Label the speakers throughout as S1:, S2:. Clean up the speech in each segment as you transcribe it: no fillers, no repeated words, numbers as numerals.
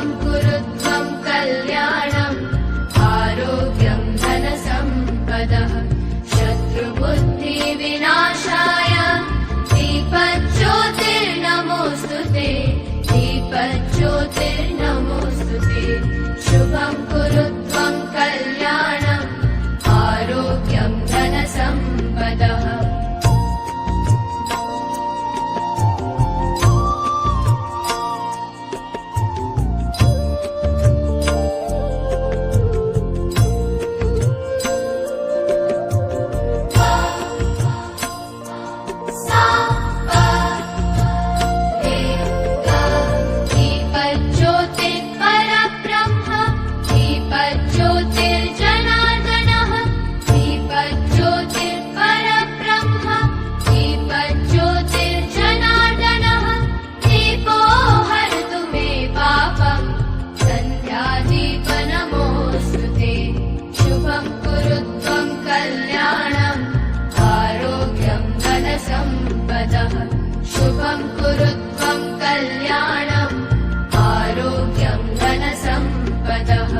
S1: शुभं कुरु त्वं कल्याणम् आरोग्यं धनसम्पदः शत्रुबुद्धिविनाशाय दीपज्योतिर्नमोऽस्तुते दीपज्योतिर्नमोऽस्तुते शुभं कुरु त्वं कल्याणम् आरोग्यं धनसम्पदः शुभं कुरु त्वं कल्याणम् आरोग्यं धनसम्पदः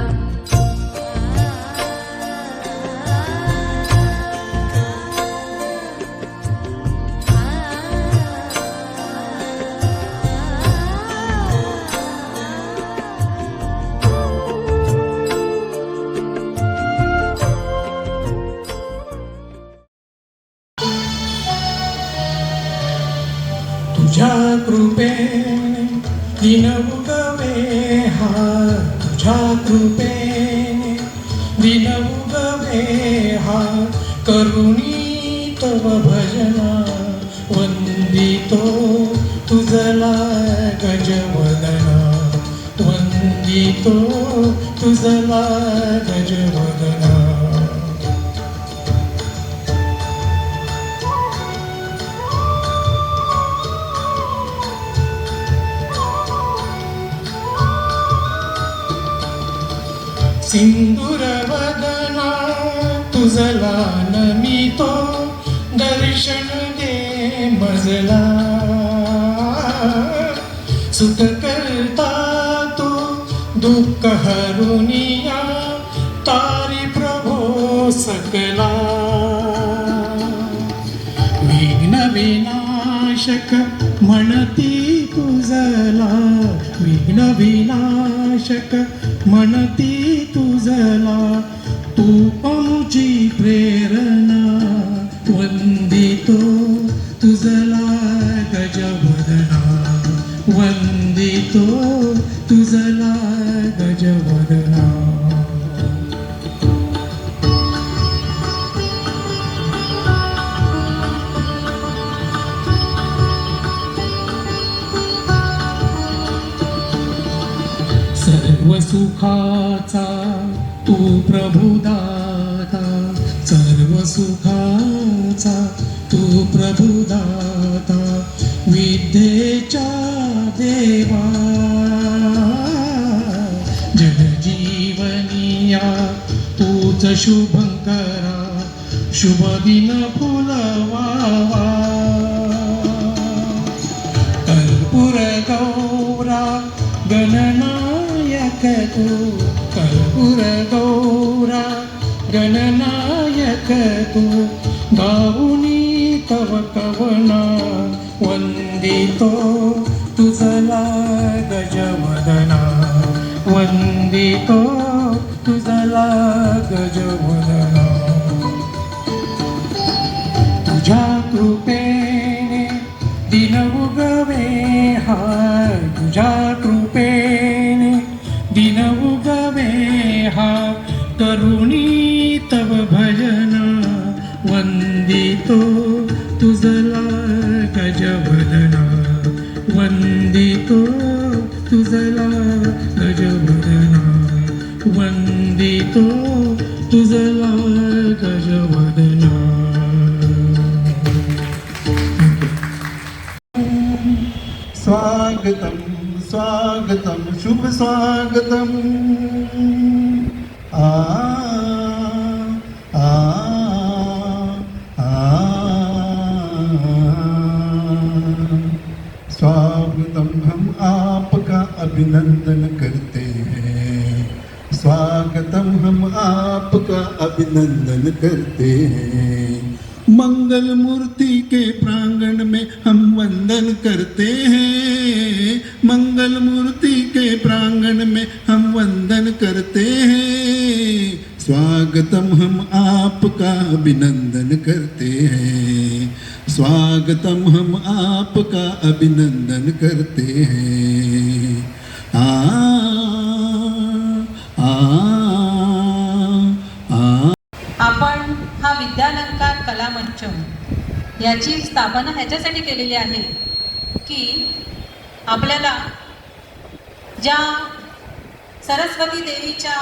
S2: तुझ्या कृपेने दिन उगवे हा तुझ्या कृपेने दिन उगवे हा करुणी तव भजना वंदितो तुझला गजवदना वंदितो तुझला गजवदना सिंदूरवदना तुझला नमितो दर्शन दे मजला सुख करता तू दुःख हरुनिया तारी प्रभो सकला विघ्न विनाशक म्हणती तुझला विघ्न विनाशक म्हणती तुझला तू आमची प्रेरणा वंदितो तुझला गजवदना वंदितो तुझला गजवदना सर्व सुखाचा तू प्रभुदाता सर्व सुखाचा तू प्रभुदाता विद्येच्या देवा जनजीवनिया तूच शुभंकरा शुभ दिन फुलवावा कर्पूर गौरा गणनायक तू कर्पूर गौरा गणनायक तू गाऊनी तव कवना वंदितो तुझला गजवदना वंदितो तुझला गजवदना तुझ्या कृपेने दिन उगवे हा तुझ्या कृपेने दिन उगवे हा करुणी तव भजना वंदितो तुझला गजवदना वंदितो तुझला गजवदना वंदितो तुझला गजवदना
S3: स्वागतम स्वागतम शुभ स्वागतम आ आ आ स्वागतम हम आपका अभिनंदन करते आपका अभिनंदन करते हैं। मंगल मूर्ति के प्रांगण में हम वंदन करते हैं। मंगल मूर्ति के प्रांगण में हम वंदन करते हैं। स्वागतम हम आपका अभिनंदन करते हैं। स्वागतम हम आपका अभिनंदन करते हैं। आ आ आ
S4: आपण हा विद्यालंकार कलामंच याची स्थापना ह्याच्यासाठी केलेली आहे की आपल्याला ज्या सरस्वती देवीच्या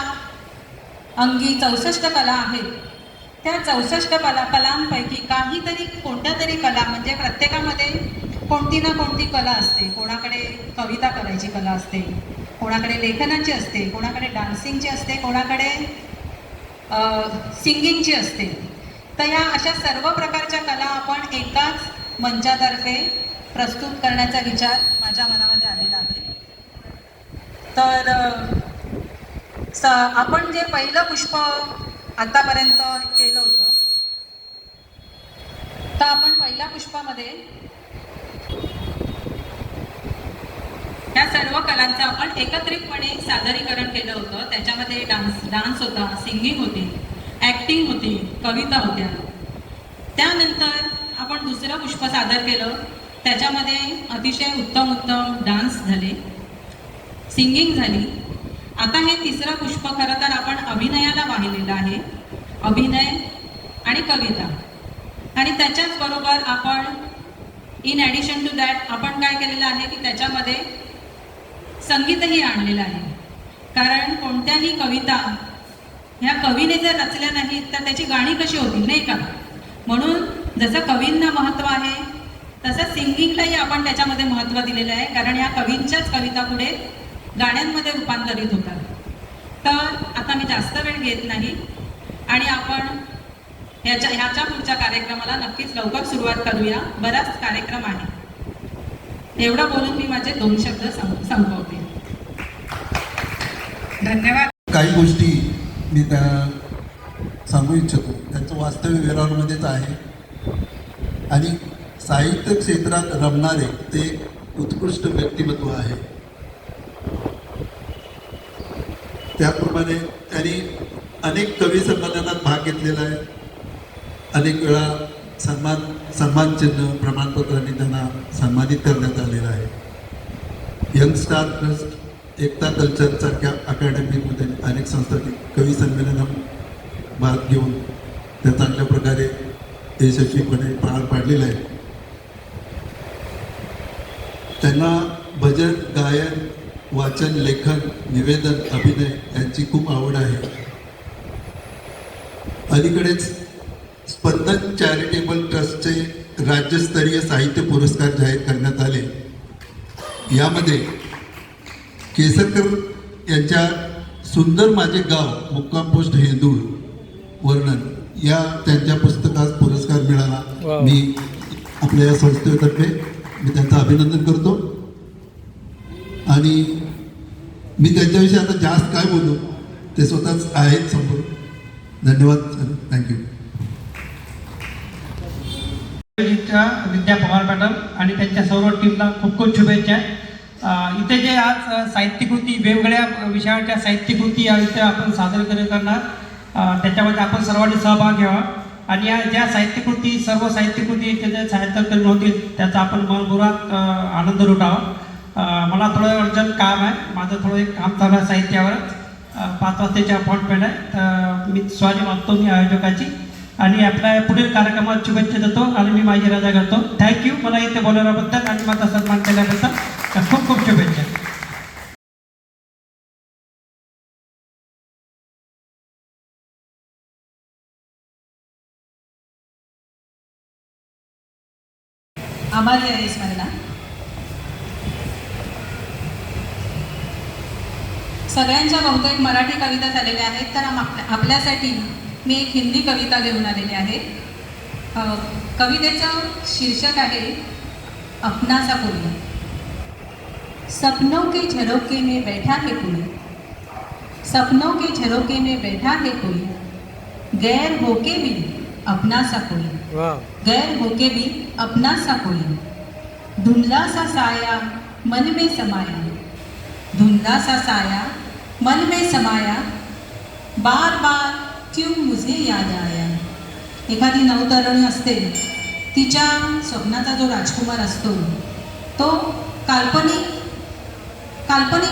S4: अंगी 64 कला आहेत त्या 64 कलांपैकी काहीतरी कोणत्या तरी कला म्हणजे प्रत्येकामध्ये कोणती ना कोणती कला असते. कोणाकडे कविता करायची कला असते, कोणाकडे लेखनाची असते, कोणाकडे डान्सिंगची असते, कोणाकडे सिंगिंगची असते. तर या अशा सर्व प्रकारच्या कला आपण एकाच मंचातर्फे प्रस्तुत करण्याचा विचार माझ्या मनामध्ये आलेला आहे. तर आपण जे पहिलं पुष्प आतापर्यंत केलं होतं तर आपण पहिल्या पुष्पामध्ये या सर्व कलांचं आपण एकत्रितपणे सादरीकरण केलं होतं. त्याच्यामध्ये डान्स होता, सिंगिंग होती, ॲक्टिंग होती, कविता होत्या. त्यानंतर आपण दुसरं पुष्प सादर केलं. त्याच्यामध्ये अतिशय उत्तम डान्स झाले, सिंगिंग झाली. आता हे तिसरं पुष्प खरं तर आपण अभिनयाला वाहिलेलं आहे. अभिनय आणि कविता आणि त्याच्याच बरोबर आपण इन ॲडिशन टू दॅट आपण काय केलेलं आहे की त्याच्यामध्ये संगीतही आणलेलं आहे. कारण कोणत्याही कविता ह्या कवीने जर रचल्या नाहीत तर त्याची गाणी कशी होतील नाही का. म्हणून जसं कवींना महत्त्व आहे तसं सिंगिंगलाही आपण त्याच्यामध्ये महत्त्व दिलेलं आहे. कारण ह्या कवींच्याच कविता पुढे गाण्यांमध्ये रूपांतरित होतात. तर आता मी जास्त वेळ घेत नाही आणि आपण ह्याच्या पुढच्या कार्यक्रमाला नक्कीच लवकर सुरुवात करूया. बराच कार्यक्रम आहे. एवढं बोलून मी माझे 2 शब्द संपवते. धन्यवाद.
S3: काही गोष्टी मी त्या सांगू इच्छितो. त्यांचं वास्तव्य वेरावळमध्येच आहे आणि साहित्य क्षेत्रात रमणारे ते उत्कृष्ट व्यक्तिमत्व आहे. त्याप्रमाणे त्यांनी अनेक कवी संमेलनात भाग घेतलेला आहे. अनेक वेळा सन्मान चिन्ह प्रमाणपत्रांनी त्यांना सन्मानित करण्यात आलेलं आहे. यंग स्टार ट्रस्ट, एकता कल्चरसारख्या अकॅडमीमध्ये अनेक संस्थांनी कवी संमेलनात भाग घेऊन त्या चांगल्या प्रकारे यशस्वीपणे पार पाडलेलं आहे. त्यांना भजन, गायन, वाचन, लेखन, निवेदन, अभिनय यांची खूप आवड आहे. अलीकडेच स्पंदन चॅरिटेबल ट्रस्टचे राज्यस्तरीय साहित्य पुरस्कार जाहीर करण्यात आले. यामध्ये केसरकर यांच्या सुंदर माझे गाव मुक्काम पोस्ट हेंदूळ वर्णन या त्यांच्या पुस्तकास पुरस्कार मिळाला. मी आपल्या या संस्थेतर्फे मी त्यांचं अभिनंदन करतो आणि मी त्यांच्याविषयी आता जास्त काय बोलू ते स्वतःच आहेत समोर. धन्यवाद सर. थँक्यू.
S2: विद्या पवार मॅडम आणि त्यांच्या सर्व टीमला खूप खूप शुभेच्छा. इथे जे आज साहित्यकृती वेगवेगळ्या विषयाच्या साहित्यकृती इथे आपण सादरीकरण करणार त्याच्यामध्ये आपण सर्वांनी सहभाग घ्यावा आणि या ज्या साहित्यकृती सर्व साहित्यकृती त्याचे साहित्यकरण होतील त्याचा आपण मनमुराद आनंद लुटावा. मला थोडं अर्जंट काम आहे. माझं थोडं एक काम चालू आहे साहित्यावरच. 5 वाजताची अपॉइंटमेंट आहे. तर मी स्वारी मागतो मी आयोजकाची आणि आपल्या पुढील कार्यक्रमात शुभेच्छा देतो आणि मी माझी रजा करतो. थँक्यू. मला इथे बोलवल्याबद्दल आणि माझा सन्मान केल्याबद्दल खूप खूप शुभेच्छा.
S4: आभारी आहे इस्माईला. सगळ्यांच्या बहुतेक मराठी कविता झालेल्या आहेत तर आपल्यासाठी मी एक हिंदी कविता घेऊन आलेली आहे. कवितेचं शीर्षक आहे अपना सा कोई. सपनों के झरोके में बैठा है कोई, सपनों के झरोके में बैठा है कोई, गैर होके भी अपना सा कोई, गैर होके भी अपना सा कोई, धुंधला सा साया मन में समाया, धुंधला सा साया मन में समाया, बार बार क्यों मुझे याद आया. एखादी नवतरुणी असते, तिच्या स्वप्नाचा जो राजकुमार असतो तो काल्पनिक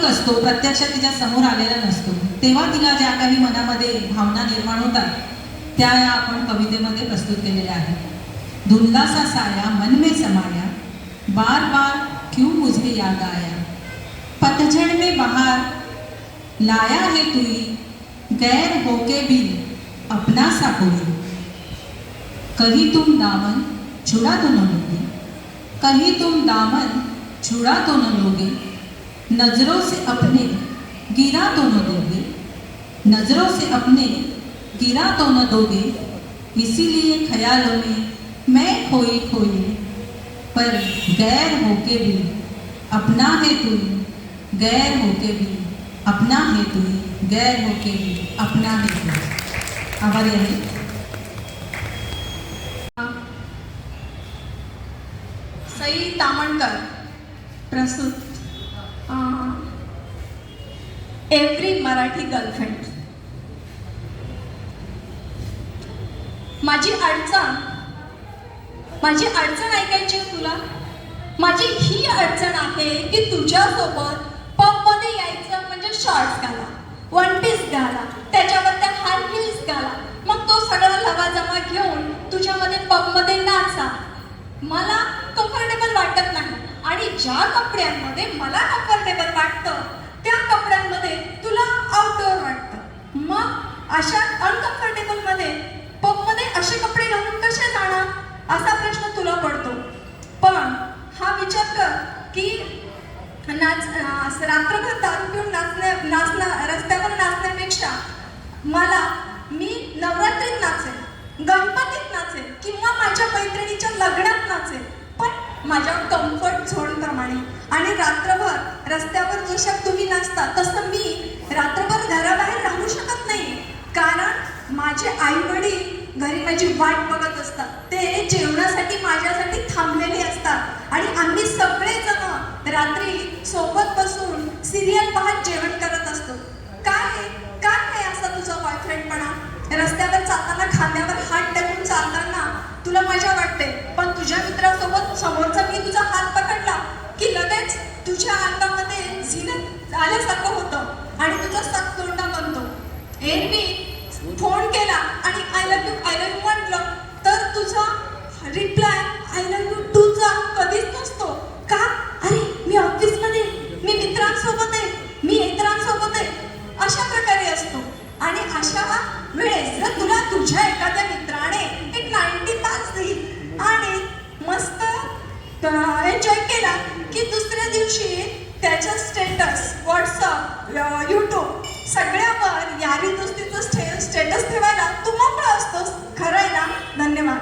S4: असतो, प्रत्यक्षात तिच्या समोर आलेला नसतो. तेव्हा तिला ज्या काही मनामध्ये भावना निर्माण होतात त्या आपण कवितेमध्ये प्रस्तुत केलेल्या आहेत. धुंधला सा साया मन में समाया, बार बार क्यों मुझे याद आया, पतझड़ में बाहर लाया है तूई, गैर होके भी अपना सा कोई, कहीं तुम दामन छुड़ा तो न लोगे, कहीं तुम दामन छुड़ा तो न लोगे, नजरों से अपने गिरा तो न दोगे, नजरों से अपने गिरा तो न दोगे, इसीलिए ख्यालों में मैं खोई खोई, पर गैर होके भी अपना है तू, गैर होके भी अपना है तू, गैर होके भी अपना है तू. आभारी आहे.
S5: सई तामणकर प्रस्तुत एव्हरी मराठी गर्लफ्रेंड. माझी अडचण ऐकायची आहे तुला. माझी ही अडचण आहे की तुझ्यासोबत पबमध्ये यायचं म्हणजे शॉर्ट्स घाला, वन पीस घाला, त्याच्यावर त्या हाय हिल्स घाला, मग तो सगळा लवाजमा घेऊन तुझ्यामध्ये पबमध्ये नाचा. मला कम्फर्टेबल वाटत नाही आणि ज्या कपड्यांमध्ये मला कम्फर्टेबल वाटतं त्या कपड्यांमध्ये तुला आउटडोअर वाटतं. मग अशा अनकम्फर्टेबलमध्ये पबमध्ये असे कपडे घालून कसे जाणार असा प्रश्न तुला पडतो. पण हा विचार कर की रात्रभर दारू पिऊन रस्त्यावर नाचण्यापेक्षा मी नवरात्रीत नाचेल, गणपतीत नाचेल किंवा माझ्या मैत्रिणीच्या लग्नात नाचेल, पण माझ्या कम्फर्ट झोन प्रमाणे. आणि रात्रभर रस्त्यावर जशा तुम्ही नाचता तसं मी रात्रभर घराबाहेर राहू शकत नाही, कारण माझे आई वडील घरी माझी वाट बघत असतात. ते जेवणासाठी माझ्यासाठी थांबलेले असतात आणि आम्ही सगळेजण रात्री सोबत बसून सिरियल पाहत जेवण करत असतो. काय असा तुझा बॉयफ्रेंडपणा? रस्त्यावर चालताना खांद्यावर हात टाकून चालताना तुला मजा वाटते, पण तुझ्या मित्रासोबत समोरचा मी तुझा हात पकडला की लगेच तुझ्या अंगामध्ये झिलत आल्यासारखं होतं आणि तुझा सात तोंडा बनतो. एरवी फोन केला आणि आय लव्ह यू म्हटलं तर तुझा रिप्लाय आय लव्ह यू टूचा कधीच नसतो. का? अरे मी ऑफिसमध्ये, मी मित्रांसोबत आहे, मी इतरांसोबत आहे, अशा प्रकारे असतो. आणि अशा वेळेस जर तुला तुझ्या एखाद्या मित्राने एक 90 तास दिली आणि मस्त एन्जॉय केला की दुसऱ्या दिवशी त्याच्या स्टेटस व्हॉट्सअप, यूट्यूब सगळ्यावर यारी दोस्तीचं स्टेटस ठेवायला तू मोकळा असतोस. खरं आहे ना? धन्यवाद.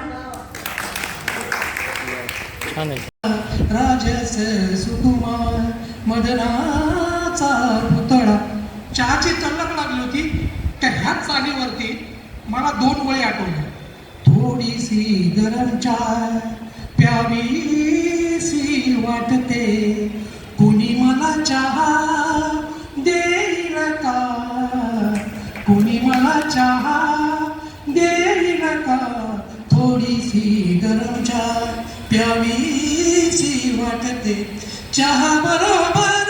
S2: राजस सुकुमार मदनाचा पुतळा. चहाची तल्लक लागली होती त्या ह्याच जागेवरती मला 2 वळी आठवल्या. थोडीशी गरम चाय प्यावीशी वाटते, कुणी मला चहा देईल का, कुणी मला चहा देईल का, थोडीशी गरम चाय प्यावीशी वाटते, चहा बरोबर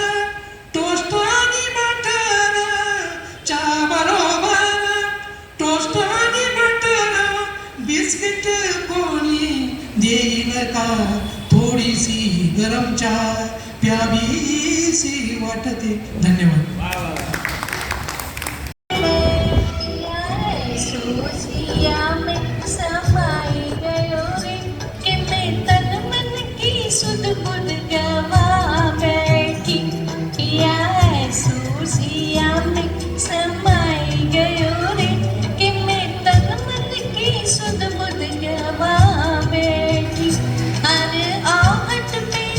S2: टोस्ट आणि बटर, चहा बरोबर टोस्ट आणि बटर, बिस्किट कोणी देईल का, थोडीशी गरम चाय प्यावीशी वाटते. धन्यवाद.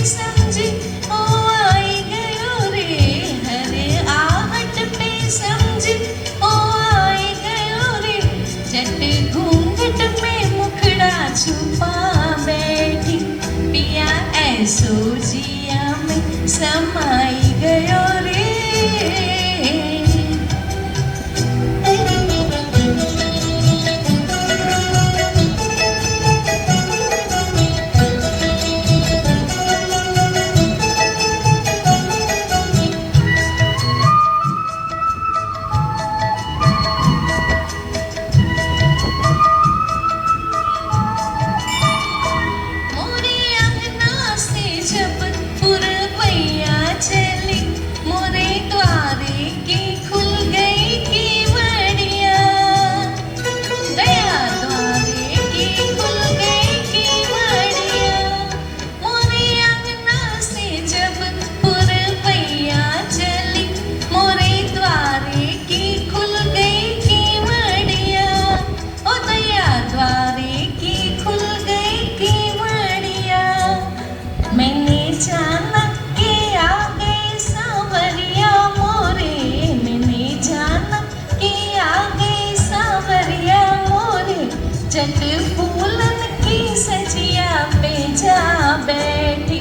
S1: समझी ओ आई गयो रे, हरे
S6: छुपा बैठी, पिया ऐसो जिया में समाई गयो रे। मोरे अंगना से जब पुरवैया चली, मोरे द्वारे की खुल गई केवड़िया, दया द्वारे की खुल गई केवड़िया। मोरे अंगना से जब पुरवैया चली, मोरे द्वारे की खुल गई केवड़िया, ओ दया द्वारे की खुल गई केवड़िया। मैंने जाना कि आ गए सांवरिया मोरे, मैंने जाना कि आ गए सांवरिया मोरे। जट फूलन की सजिया पे जा बैठी,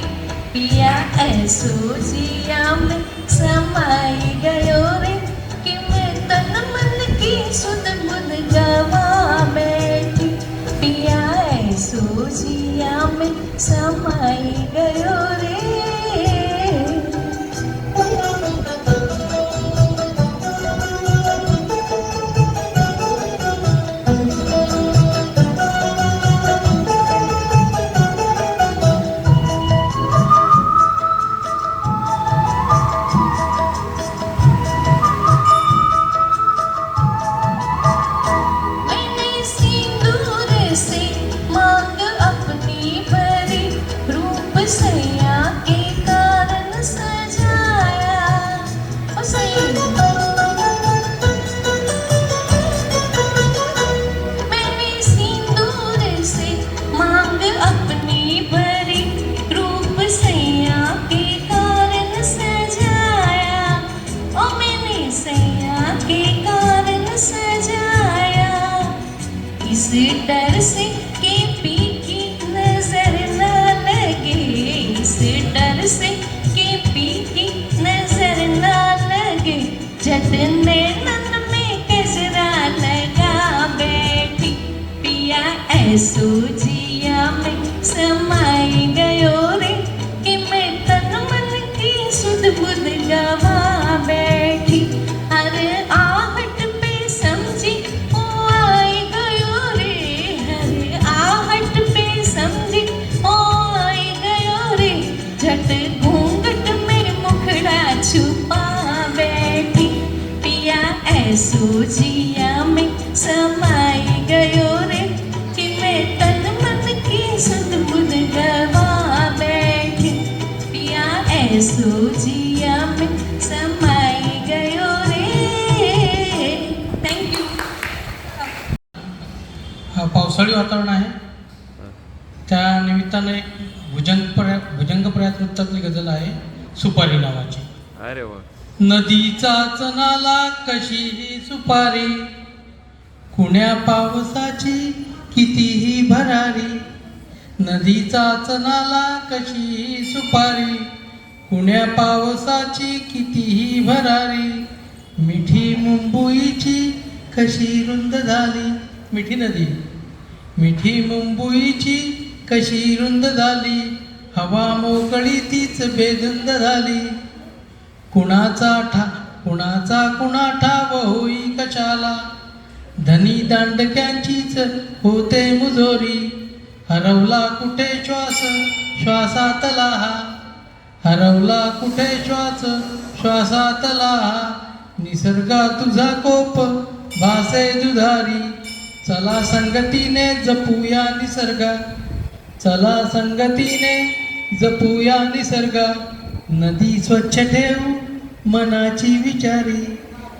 S6: पिया ऐसो जिया में समाई गयो रे, कि मैं तन मन की सुध बुध गवा बैठी, पिया ऐसो जिया में समाई गयो रे। मैंने सिंदूर से मांग अपनी भरी, रूप सैया के कारण सजाया, ओ सैया। मैंने सिंदूर से मांग अपनी भरी, रूप सैया के कारण सजाया, ओ मैंने सैया के कारण सजाया। इस डर से कि पी की नजर न लगे, इस डर से कि पी की नजर न लगे, जट नैनन में गजरा लगा बैठी, पिया ऐसो जिया में समाई गयो रे, कि मैं तन मन की सुध बुध गवा बैठी। अरे आहट पे समझी ओ आई गयो रे, अरे आहट पे समझी ओ आई गयो रे। झट घूंघट में मुखड़ा छुपा बैठी, पिया ऐसो जिया में समाई गयो रे, कि मैं तन मन की सुध बुध गवा बैठी, पिया ऐसो जिया में समाई गयो रे। थँक्यू.
S2: पावसाळी वातावरण आहे, त्या निमित्तानं एक भुजंगप्रयात वृत्तातली गझल आहे सुपारी नावाची.
S7: अरे वा.
S2: नदीचाच नाला कशीही सुपारी, कुण्या पावसाची कितीही भरारी. नदीचाच नाला कशीही सुपारी, कुण्या पावसाची कितीही भरारी. मिठी मुंबईची कशी रुंद झाली, मिठी नदी मिठी मुंबईची कशी रुंद झाली. हवा मोकळी तीच बेधुंद झाली. कुणाचा कुणा ठाव होई कशाला, धनी दांडक्यांचीच होते मुजोरी. हरवला कुठे श्वास श्वासातला हा, हरवला कुठे श्वास श्वासातला हा. निसर्गा तुझा कोप भासे दुधारी. चला संगतीने जपूया निसर्गा, चला संगतीने जपूया निसर्गा. नदी स्वच्छ ठेव मनाची विचारी,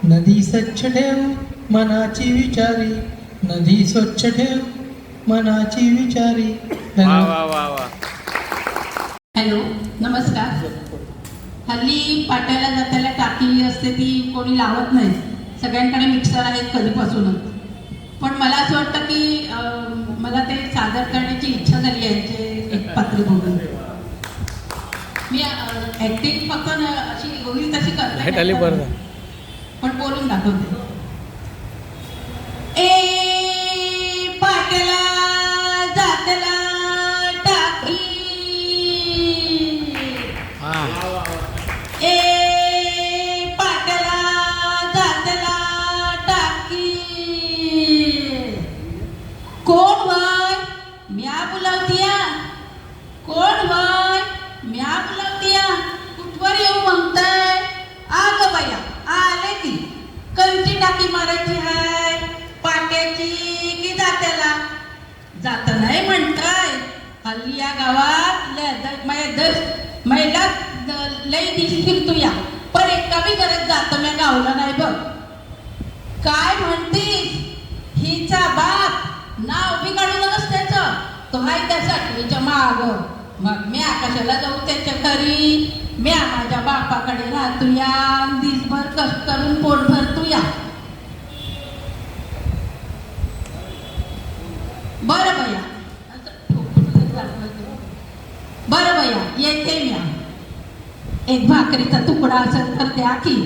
S2: नदी स्वच्छ ठेव मनाची विचारी. नदी स्वच्छ ठेव मनाची विचारी.
S7: वा वा वा वा.
S8: हॅलो, नमस्कार. हल्ली पाट्याला जाताना टाकी असते ती कोणी लावत नाही, सगळ्यांकडे मिक्सर आहेत कधीपासूनच. पण मला असं वाटतं की मला ते सादर करण्याची इच्छा झाली यांचे एक पात्री बघून. मी ऍक्टिंग फक्त अशी होईल तशी करते, पण बोलून दाखवते. ए पाटला जातला टाकी, ए पाटला जातला टाकी. कोण वय म्या बोलावतीया, कोण वय म्या बोलावतीया, कुठवर येऊ म्हणताय. आग बया आले की कंची टाकी मारायची हाय, पाट्याची की जात्याला. जात नाही म्हणताय. हल्ली या गावात महिला लई दिस फिरतो या, पण एका बी गरज जात मी गावला नाही बघ. काय म्हणतीस, हिचा बाप नाव बी काढू नकस त्याचं, तो हाय त्या साठवीच्या माग. मग म्या कशाला जाऊ त्याच्या घरी, म्या माझ्या बापाकडे राहतो या, दिसभर कष्ट करून पोट भरतो या. बरं बया, बरं बया येते म्या. एक भाकरीचा तुकडा असेल तर द्या की,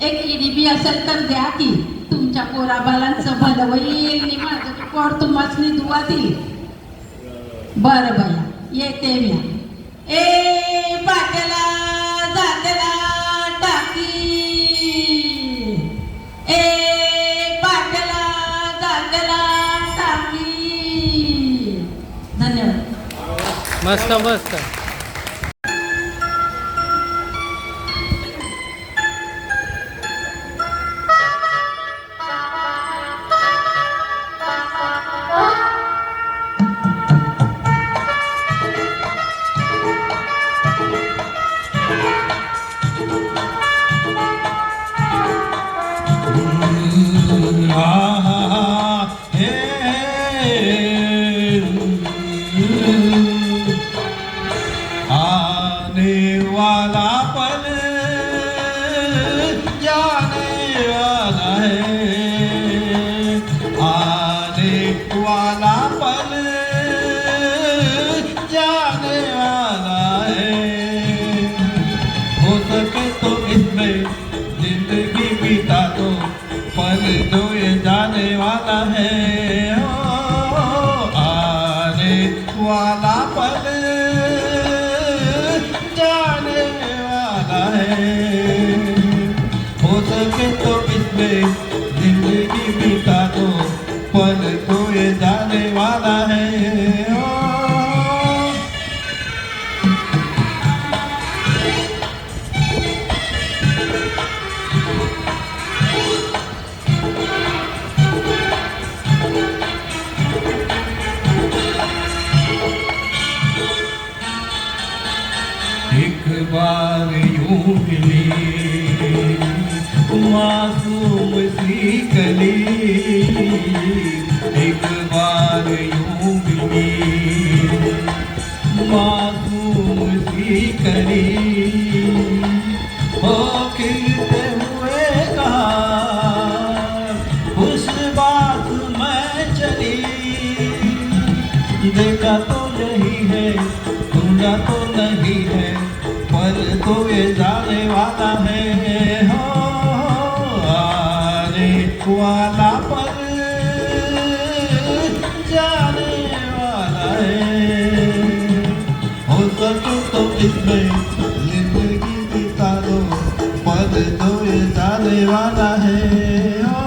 S8: एक इडीबी असेल तर द्या की. तुमच्या पोराबालांचं भलं होईल आणि माझं पोर तुम्हासनी दुवा देईल. बरं बया येते म्या. ए पाट्याला जात्याला टाकी, ए पाट्याला जात्याला टाकी. धन्यवाद.
S7: मस्त मस्त.
S9: आने वाला पल जाने वाला है, आने वाला पल जाने वाला है. हो सके तो इसमें जिंदगी बिता दो, पल जो ये जाने वाला है. हो आने वाला पल जाने वाला है. हो सके तो इसमें जिंदगी बिता दो, पल तो ये जाने वाला है. ओ एक बार यूं मिली मासूम सी कली, एक बार यूं मिली मासूम सी कली. हो खिलते हुए कहा उस बात मैं चली, देखा तो नहीं है सुना तो नहीं है, पल तो ये जाने वाला है. हो आने वाला पल जाने वाला है. हो सके तो इसमें जिंदगी बिता दो, पल तो ये जाने वाला है. हो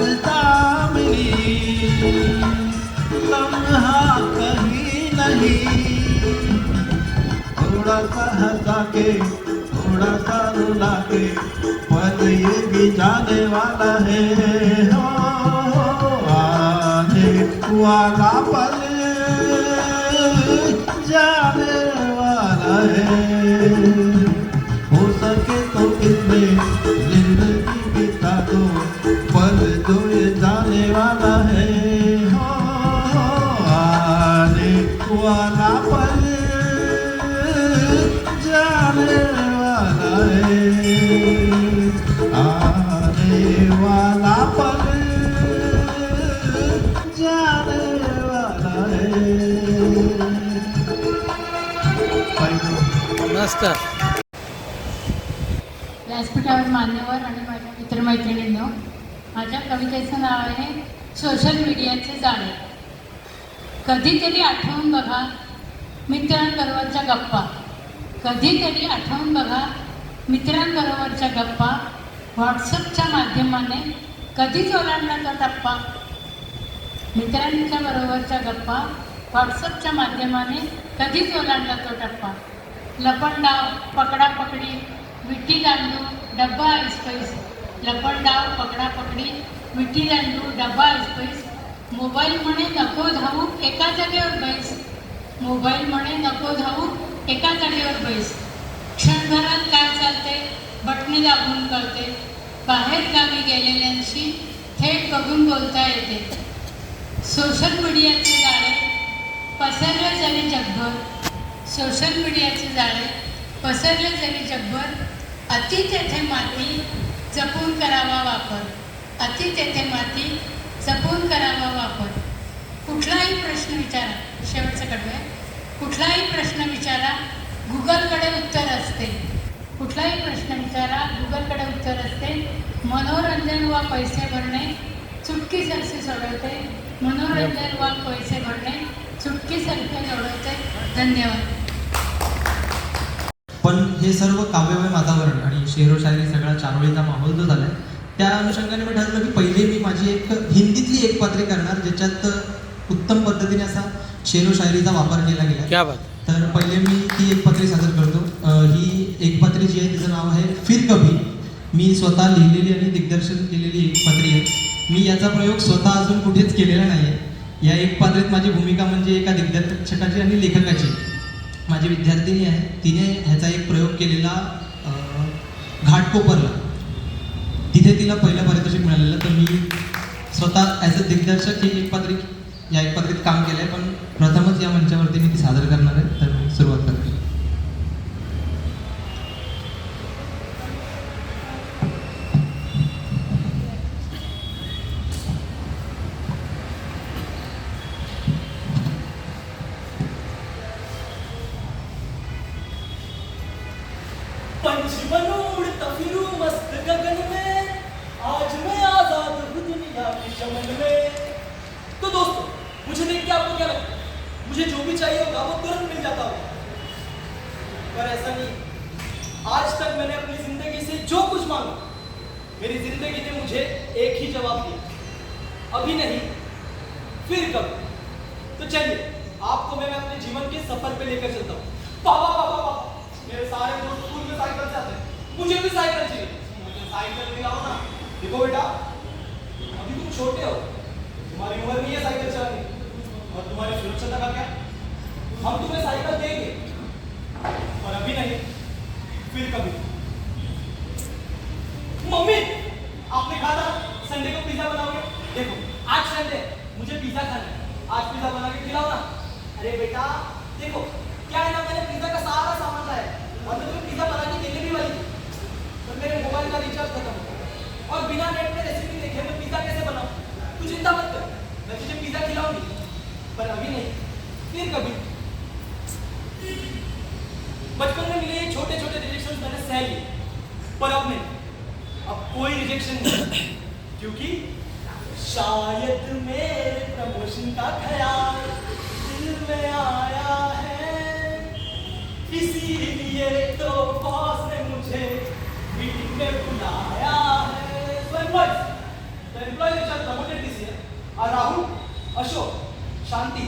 S9: चलता मिली लम्हा कहीं नहीं, थोड़ा सा हंसा के थोड़ा सा रुला के पल ये भी जाने वाला है, हो आने वाला पल जाने वाला है। हो सके तो इसमें जिंदगी बिता दो, पल जो ये जाने वाला है, हो आने वाला पल जाने वाला है, आने वाला पल जाने वाला है।
S7: मस्त.
S10: व्यासपीठावर मान्यवर आणि माझ्या मित्रमैत्रिणींनो, माझ्या कवितेचं नाव आहे सोशल मीडियाचे जाळे. कधीतरी आठवून बघा मित्रांबरोबरच्या गप्पा, कधीतरी आठवून बघा मित्रांबरोबरच्या गप्पा, व्हॉट्सअपच्या माध्यमाने कधीच ओलांडला तो टप्पा. मित्रांच्या बरोबरच्या गप्पा व्हॉट्सअपच्या माध्यमाने कधीच ओलांडला तो टप्पा. लपंडाव पकडापकडी विटी दांडू डब्बा ऐसपैस, लपंडाव पकडापकडी विटी दांडू डब्बा ऐसपैस. मोबाईल म्हणे नको धावू एका जागेवर बैस, मोबाईल म्हणे नको धावू एका जागेवर बैस. क्षणभरात काय चालते बटणे दाबून कळते, बाहेर गावी गेलेल्यांशी थेट बघून बोलता येते. सोशल मीडियाचे जाळे पसरले जरी जगभर, सोशल मीडियाचे जाळे पसरले जरी जगभर. अति तेथे माती जपून करावा वापर, अति तेथे माती जपून करावा वापर. कुठलाही प्रश्न विचारा, शेवटचं कडवं आहे, कुठलाही प्रश्न विचारा गुगलकडे उत्तर असते, कुठलाही प्रश्न विचारा गुगलकडे उत्तर असते. मनोरंजन वा पैसे भरणे चुटकीसरशी सोडवते, मनोरंजन वा पैसे भरणे चुटकीसारखे सोडवते. धन्यवाद.
S11: पण हे सर्व काव्यमय वातावरण आणि शेरो शायरी सगळा चारोळीचा माहोल जो झाला आहे, त्या अनुषंगाने मी ठरवलं की पहिले मी माझी एक हिंदीतली एक पात्री करणार ज्याच्यात उत्तम पद्धतीने असा शेरो शायरीचा वापर केला गेला.
S7: क्या बात.
S11: तर पहिले मी ती एक पात्री सादर करतो. ही एक पात्री जी आहे तिचं नाव आहे फिर कभी. मी स्वतः लिहिलेली आणि दिग्दर्शन केलेली एक पात्री आहे. मी याचा प्रयोग स्वतः अजून कुठेच केलेला नाही आहे. या एक पात्रीत माझी भूमिका म्हणजे एका दिग्दर्शकाची आणि लेखकाची. माझी विद्यार्थिनी आहे, तिने ह्याचा एक प्रयोग केलेला घाटकोपरला, तिथे तिला पहिलं पारितोषिक मिळालेलं. तर मी स्वतः ॲज अ दिग्दर्शक ही एक पात्री या एक पात्रीत काम केलं आहे, पण प्रथमच या मंचावरती मी ती सादर करणार आहे. तर मी सुरुवात करते.
S12: पंछी बनूं उड़ता फिरूं मस्त गगन में, आज मैं आजाद हूँ दुनिया के चमन में. तो दोस्तों, मुझे देख के आपको क्या लगता है? मुझे जो भी चाहिए होगा वो तुरंत मिल जाता होगा, पर ऐसा नहीं. आज तक मैंने अपनी जिंदगी से जो कुछ मांगा, मेरी जिंदगी ने मुझे एक ही जवाब दिया, अभी नहीं फिर कब. तो चलिए आपको मैं अपने जीवन के सफर पे लेकर चलता हूँ. पापा पापा पापा, मेरे सारे दोस्त स्कूल में साइकिल से आते हैं, मुझे भी साइकिल चाहिए, मुझे साइकिल दिलाओ ना. देखो बेटा, अभी तुम छोटे हो, तुम्हारी उम्र नहीं है साइकिल चलाने, और तुम्हारी सुरक्षा का क्या. हम तुम्हें साइकिल देंगे, पर अभी नहीं फिर कभी. मम्मी, आपने कहा था संडे को पिज्जा बनाओगे. देखो आज संडे, मुझे पिज्जा खाना है, आज पिज्जा बना के खिलाओ ना. अरे बेटा देखो, क्या है ना, मैंने पिज्जा का सारा सामान लाया और मैं तुम्हें पिज्जा बना के देने भी वाली थी, पर मेरे मोबाइल का रिचार्ज खत्म हो गया और बिना नेट में रेसिपी देखे मैं पिज्जा कैसे बनाऊं. तू चिंता मत कर, मैं तुझे पिज्जा खिलाऊंगी, पर अभी नहीं फिर कभी. बचपन में मिले छोटे छोटे रिजेक्शन मैंने सह लिए, पर अब नहीं, अब कोई रिजेक्शन नहीं, क्योंकि शायद मेरे प्रमोशन का ख्याल दिल में आया है, इसीलिए तो बॉस ने मुझे मीटिंग में बुलाया है. So employees, the employees Rahul, Ashok, Shanti,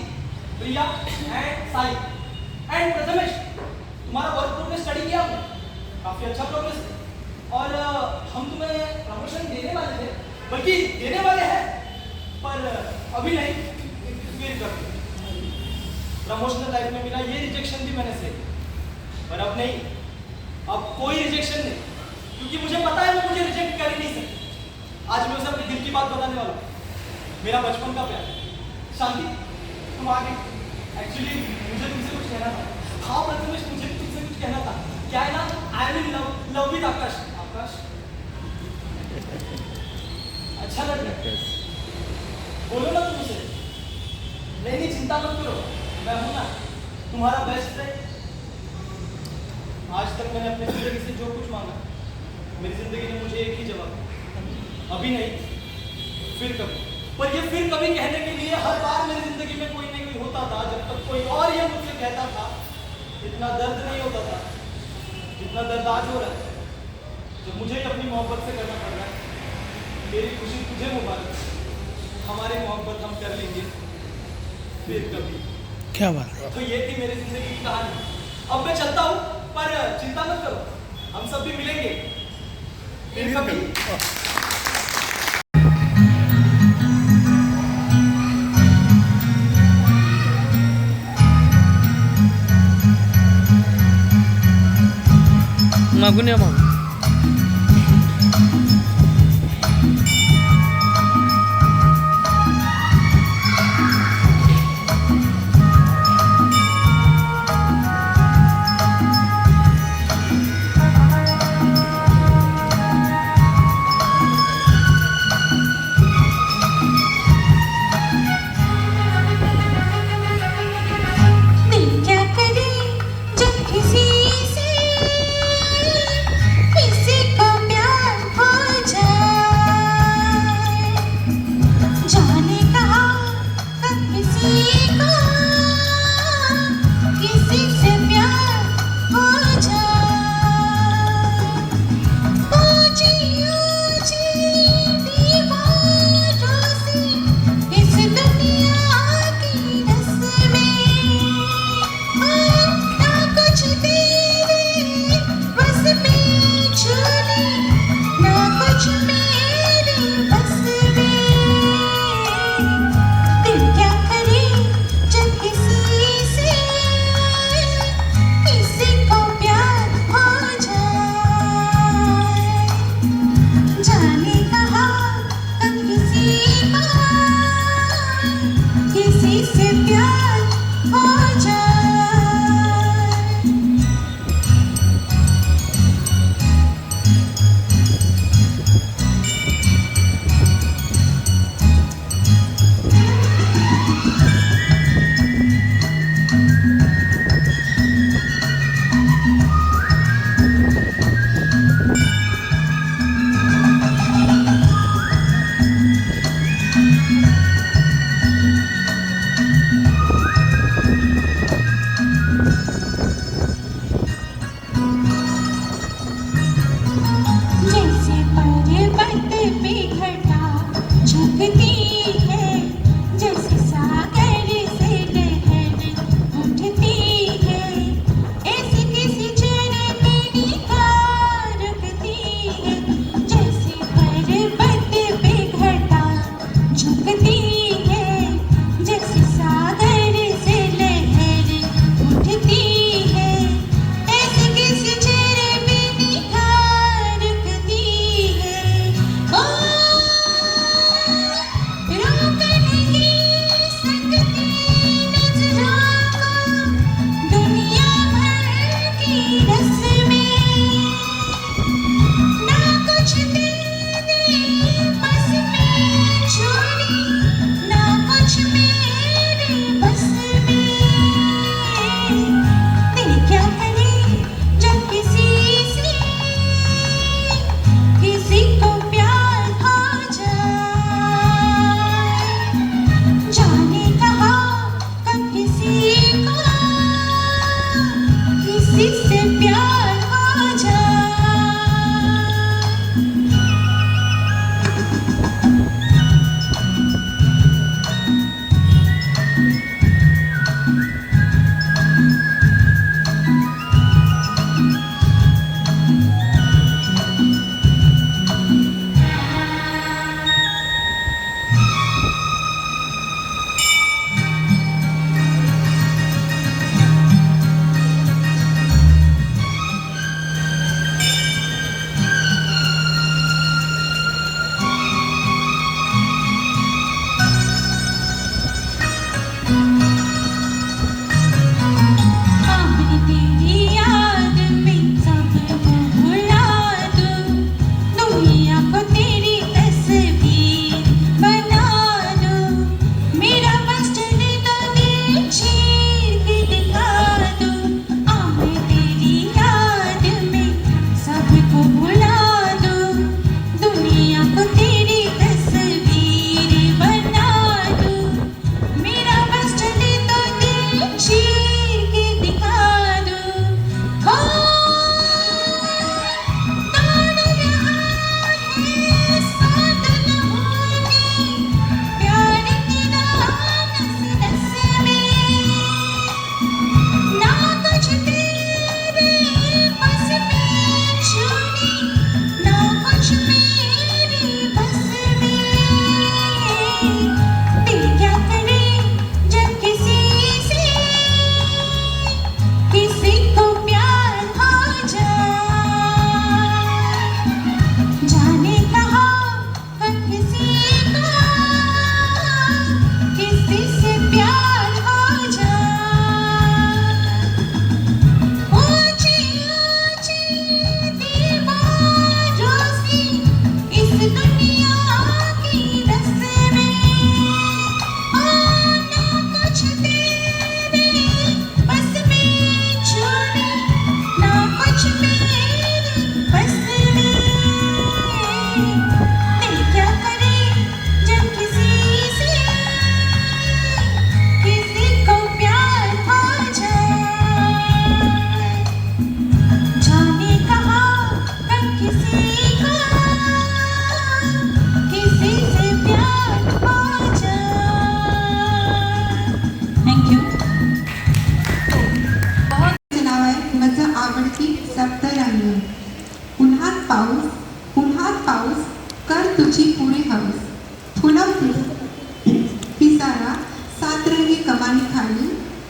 S12: Priya end Sai end Prathamesh, तुम्हारा वर्क प्रोग्रेस स्टडी किया हमने, काफी अच्छा प्रोग्रेस है और हम तुम्हें प्रमोशन देने वाले थे, बल्कि देने वाले हैं, पर अभी नहीं, फिर कभी। प्रमोशनल लाइफ में मिला ये रिजेक्शन भी मैंने से, पर अब नहीं, अब कोई रिजेक्शन नहीं, क्योंकि मुझे पता है वो मुझे रिजेक्ट कर ही नहीं सकती। आज मैं उसे अपने दिल की बात बताने वाला हूँ, मेरा बचपन का प्यार। शांति, तुम आगे। एक्चुअली मुझे तुमसे कुछ कहना था। हाँ प्रथमेश, मुझे तुमसे कुछ कहना था। क्या है ना, आई एम इन लव विद आकाश। आकाश अच्छा लग रहा है, बोलो ना तुम उसे। नहीं, चिंता मत करो, मैं हूं ना, तुम्हारा बेस्ट फ्रेंड। आज तक मैंने अपनी जिंदगी से जो कुछ मांगा, मेरी जिंदगी ने मुझे एक ही जवाब दिया, अभी नहीं, फिर कभी। पर ये फिर कभी कहने के लिए हर बार मेरी जिंदगी में कोई ना कोई होता था, जब तक कोई और ये मुझसे कहता था, इतना दर्द नहीं होता था जितना दर्द आज हो रहा है, जब मुझे अपनी मोहब्बत से करना पड़ रहा है। मेरी खुशी तुझे मुबारक, हमारी मोहब्बत हम कर लेंगे फिर कभी।
S2: क्या बात है।
S12: तो ये थी मेरी जिंदगी की कहानी। अब मैं चलता हूँ, पर चिंता मत करो, हम सब भी मिलेंगे फिर कभी।
S2: मागून या मग
S6: दिल क्या करे जब किसी से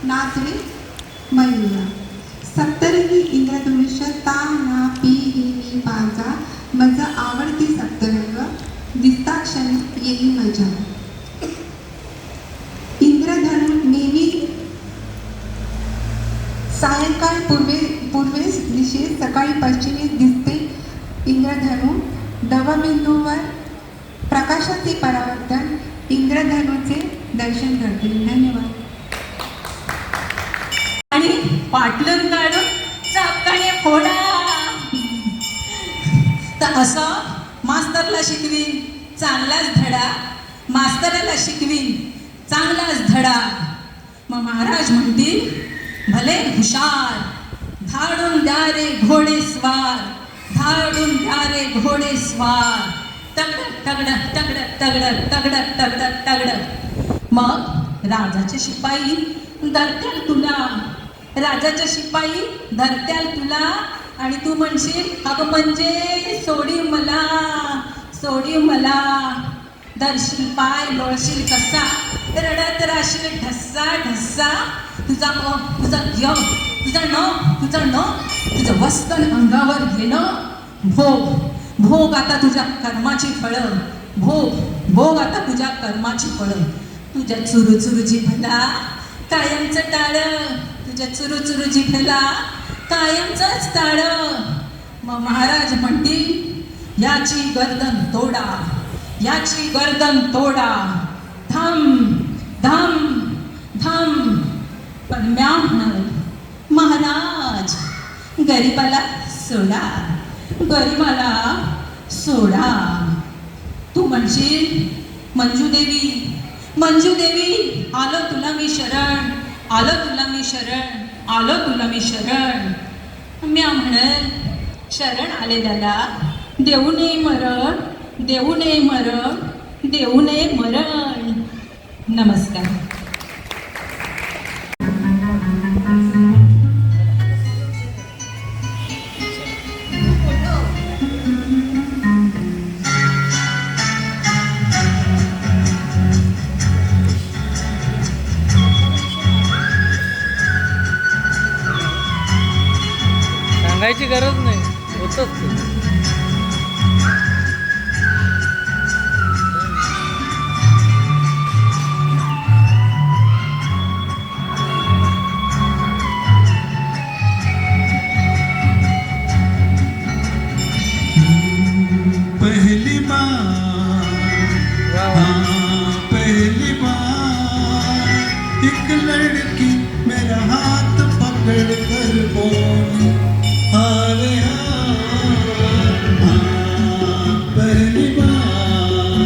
S5: नाचवे मयूरा. सप्तरंगी इंद्रधनुष्य ताना पिहिनी बाजा मज आवडती सप्तरंग दिसता क्षणी येई मजा. इंद्रधनु नेहमी सायंकाळ पूर्वेस दिशेस सकाळी पश्चिमेस दिसते. इंद्रधनु दवबिंदूवर प्रकाशाचे परावर्तन इंद्रधनुचे दर्शन करते. धन्यवाद.
S8: आणि पाटलं काढून चापकाने फोडा. तर असं मास्तरला शिकवीन चांगलाच धडा, मास्तराला शिकवीन चांगलाच धडा. मग महाराज म्हणतील भले हुशार, धाडून द्या रे घोडे स्वार, धाडून द्या रे घोडे स्वार. तगडत तगडत तगडत तगडत तगडत तगडत तगडत. मग राजाचे शिपाई धरत्याल तुला, राजाच्या शिपाई धरत्याल तुला. आणि तू म्हणशील अगं म्हणजे सोडी मला, सोडी मला. धरशील पाय लोळशील कसा, रडत राशील ढस्सा ढस्सा. तुझा तुझा य तुझा न तुझा न तुझं वस्तन अंगावर घेणं. भोग भोग आता तुझ्या कर्माची फळं, भोग भोग आता तुझ्या कर्माची फळं. तुझ्या चुरू जिभेला कायमचं टाळ, तुझ्या चुरू जिभेला कायमचंच टाळ. मग महाराज म्हणतील याची गर्दन तोडा, याची गर्दन तोडा. धम धम धम. पण म्या म्हणाल महाराज गरीबाला सोडा, गरीबाला सोडा. तू म्हणशील मंजूदेवी, मंजूदेवी आलो तुला मी शरण, आलो तुला मी शरण, आलो तुला मी शरण. म्या म्हणल शरण आलेल्याला देऊ नये मरण, देऊ नये मरण, देऊ नये मरण. नमस्कार.
S7: सांगायची गरज नाही, होतच ते.
S9: पहली बार, हाँ पहली बार एक लड़की मेरा हाथ पकड़ कर बोली अरे हाँ. पहली बार,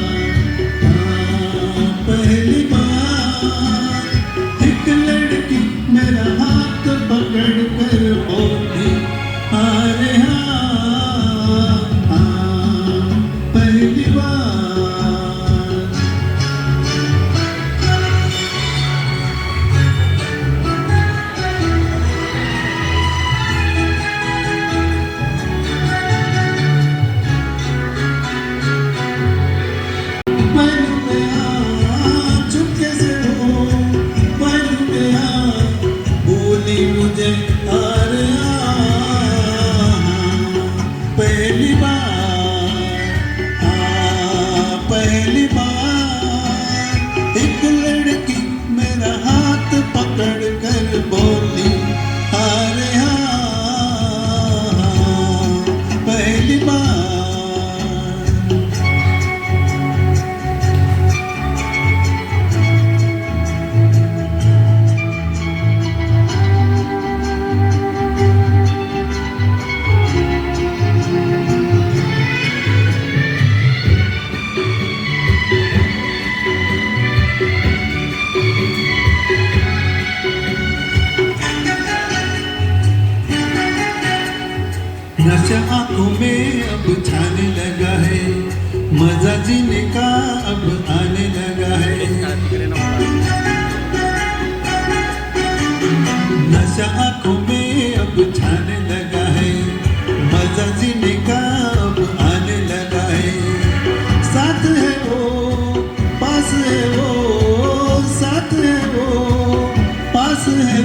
S9: हाँ पहली बार एक लड़की मेरा हाथ पकड़ कर बोली अरे हाँ, हाँ पहली बार. मुझे अरे पहली बार, पहली बार एक लड़की मेरा हाथ पकड़ कर बोली अरे हाँ, पहली बार. नशा आंखों में अब छाने लगा है, मजा जीने का अब आने लगा है. नशा आंखों में अब छाने लगा है, मजा जीने का अब आने लगा है. साथ है वो, पास है वो, साथ है वो, पास है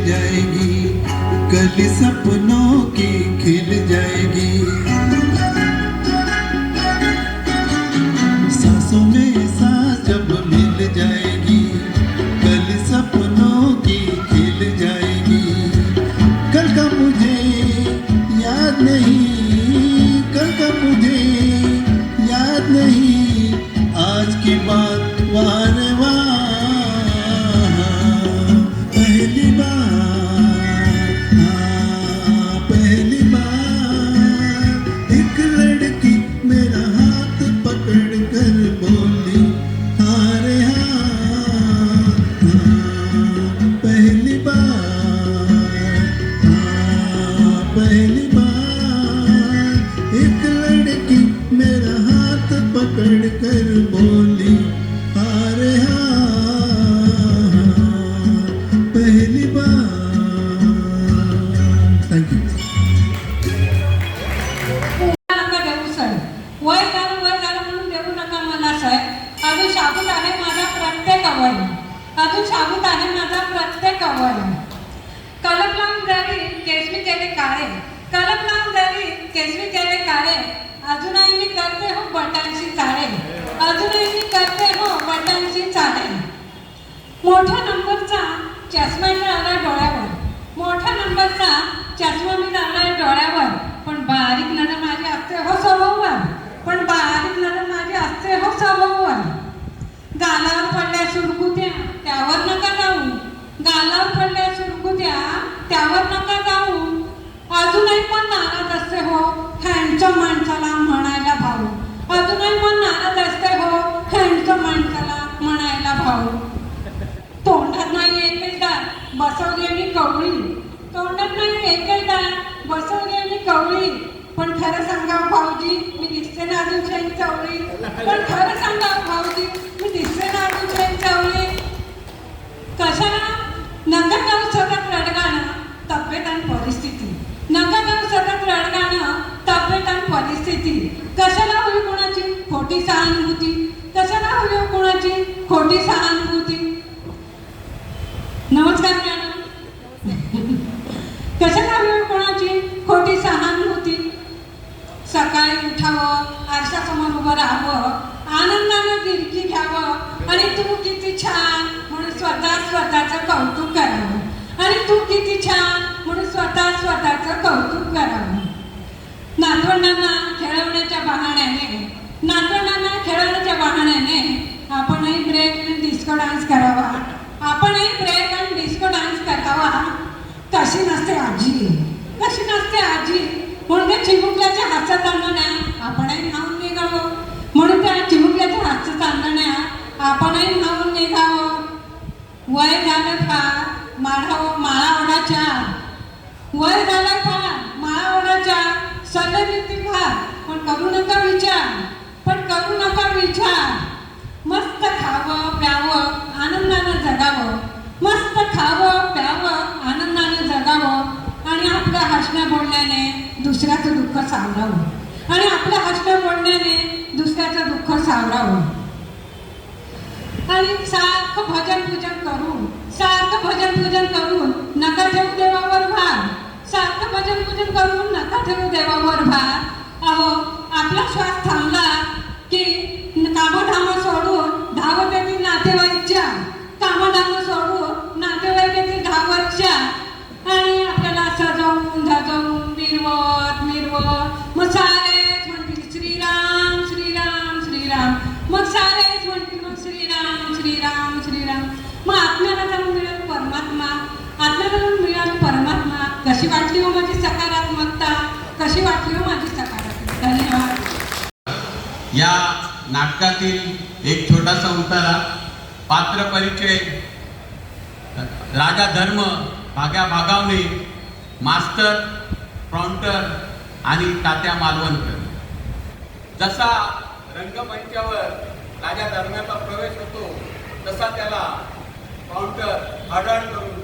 S9: जाएगी, कल सपनों की खिल जाएगी। सांसों में सांस जब मिल जाएगी, कल सपनों की खिल जाएगी। कल का मुझे याद नहीं, कल का मुझे याद नहीं, आज की बात वार पहली बार एक लड़की मेरा हाथ पकड़ कर बोली, हारे हाँ, पहली बार एक लड़की मेरा हाथ पकड़ कर बोली, हारे हाँ, पहली बार। थँक्यू.
S8: नका देऊ सर, वय झालं म्हणून देऊ नका मला सर. अजून शाबूत आहे माझा प्रत्येक अवय, अजून शाबूत आहे माझा प्रत्येक अवय. कलम लावून जरी केसवी केले काळे, कलम लावून जरी केसवी केले काळे, अजूनही मी करते हो बटांशी चाळे, अजूनही मी करते हो बटांशी चाळे. मोठ्या नंबरचा चष्मा मी लावलाय डोळ्यावर, मोठ्या नंबरचा चष्मा मी लावलाय डोळ्यावर, पण बारीक नजर माझी असते हो स्वभावावर, पण बारीक नजर माझी असते हो स्वभावावर. गालावर पडल्या सुरकुत्या त्यावर नका जाऊ, गालावर पडल्या सुरकुत्या त्यावर नका जाऊ. अजूनही पण नाराज असते हो हँडसम माणसाला म्हणायला भाऊ, अजूनही पण नाराज असते हो हँडसम माणसाला म्हणायला भाऊ. तोंडात नाही एकदा बसवली आणि कवळी, तोंडात नाही एकदा बसवली आणि कवळी, पण खरं सांगा भाऊजी मी दिसते ना अजून छान चवळी, पण खरं सांगा भाऊजी मी दिसते ना अजून छान चवळी. कशाला नका जाऊ सतत रडगाणं तब्येत आणि परिस्थिती, नका जाऊ सतत रडगाणं तब्येत आणि परिस्थिती. कशाला हवी कोणाची खोटी सहानुभूती, कशाला हवी कोणाची खोटी सहानुभूती. नमस्कार मॅडम. कशाला हवी कोणाची खोटी सहानुभूती. सकाळी उठावं, आरशासमोर उभं राहावं, आनंदानं गिरकी घ्यावं आणि तू किती छान म्हणून स्वतःचं कौतुक करावं, आणि तू किती छान म्हणून स्वतःचं कौतुक करावं. नातवंडांना खेळवण्याच्या बहाण्याने आपणही ब्रेक आणि डिस्को डान्स करावा, आपणही ब्रेक आणि डिस्को डान्स करावा. कशी नसते आजी, कशी नसते आजी, म्हणून त्या चिमुकल्याच्या हातचा तांदण्या आपणही न्हावून निघावं, म्हणून त्या चिमुकल्याच्या हातचं तांदण्या आपणही न्हावून निघावं. वय झालं फार माळा ओढाच्या, वय झालं फार माळा ओढाच्या, सल्लबिती फार पण करू नका विचार, पण करू नका विचार. मस्त खावं प्यावं आनंदानं जगावं, मस्त खावं प्यावं आनंदानं जगावं, आणि आपल्या हसण्या बोलण्याने दुसऱ्याचं दुःख सावरावं, आणि आपल्या हसण्या बोलण्याने दुसऱ्याचं दुःख सावरावं. आणि सारखं भजन पूजन करून नका ठेवू देवावर भार, सारखं भजन पूजन करून नका ठेवू देवावर भार. अहो आपला श्वास थांबला की कामधाम सोडून धावत येतील नातेवाईकच्या, कामधाम सोडून नातेवाईक येतील धावतच्या, आणि आपल्याला सजवून धजवून मिरवत मग सारेच म्हणतील श्रीराम श्रीराम श्रीराम, मग सारेच म्हणतील मग श्रीराम श्रीराम श्रीराम. मग आत्म्याला जाऊन मिळालं परमात्मा, आत्म्याला जाऊन मिळालं परमात्मा. कशी वाटली हो माझी सकारात्मकता, कशी वाटली हो माझी सकारात्मकता. धन्यवाद.
S13: या नाटकातील एक छोटासा उतारा. पात्र परिचय. राजा धर्म, भाग्या भागावणे, मास्तर, प्रॉन्टर आणि तात्या मालवणकर. जसा रंगमंचावर राजा धर्माचा प्रवेश होतो तसा त्याला प्रॉन्टर आढळ करून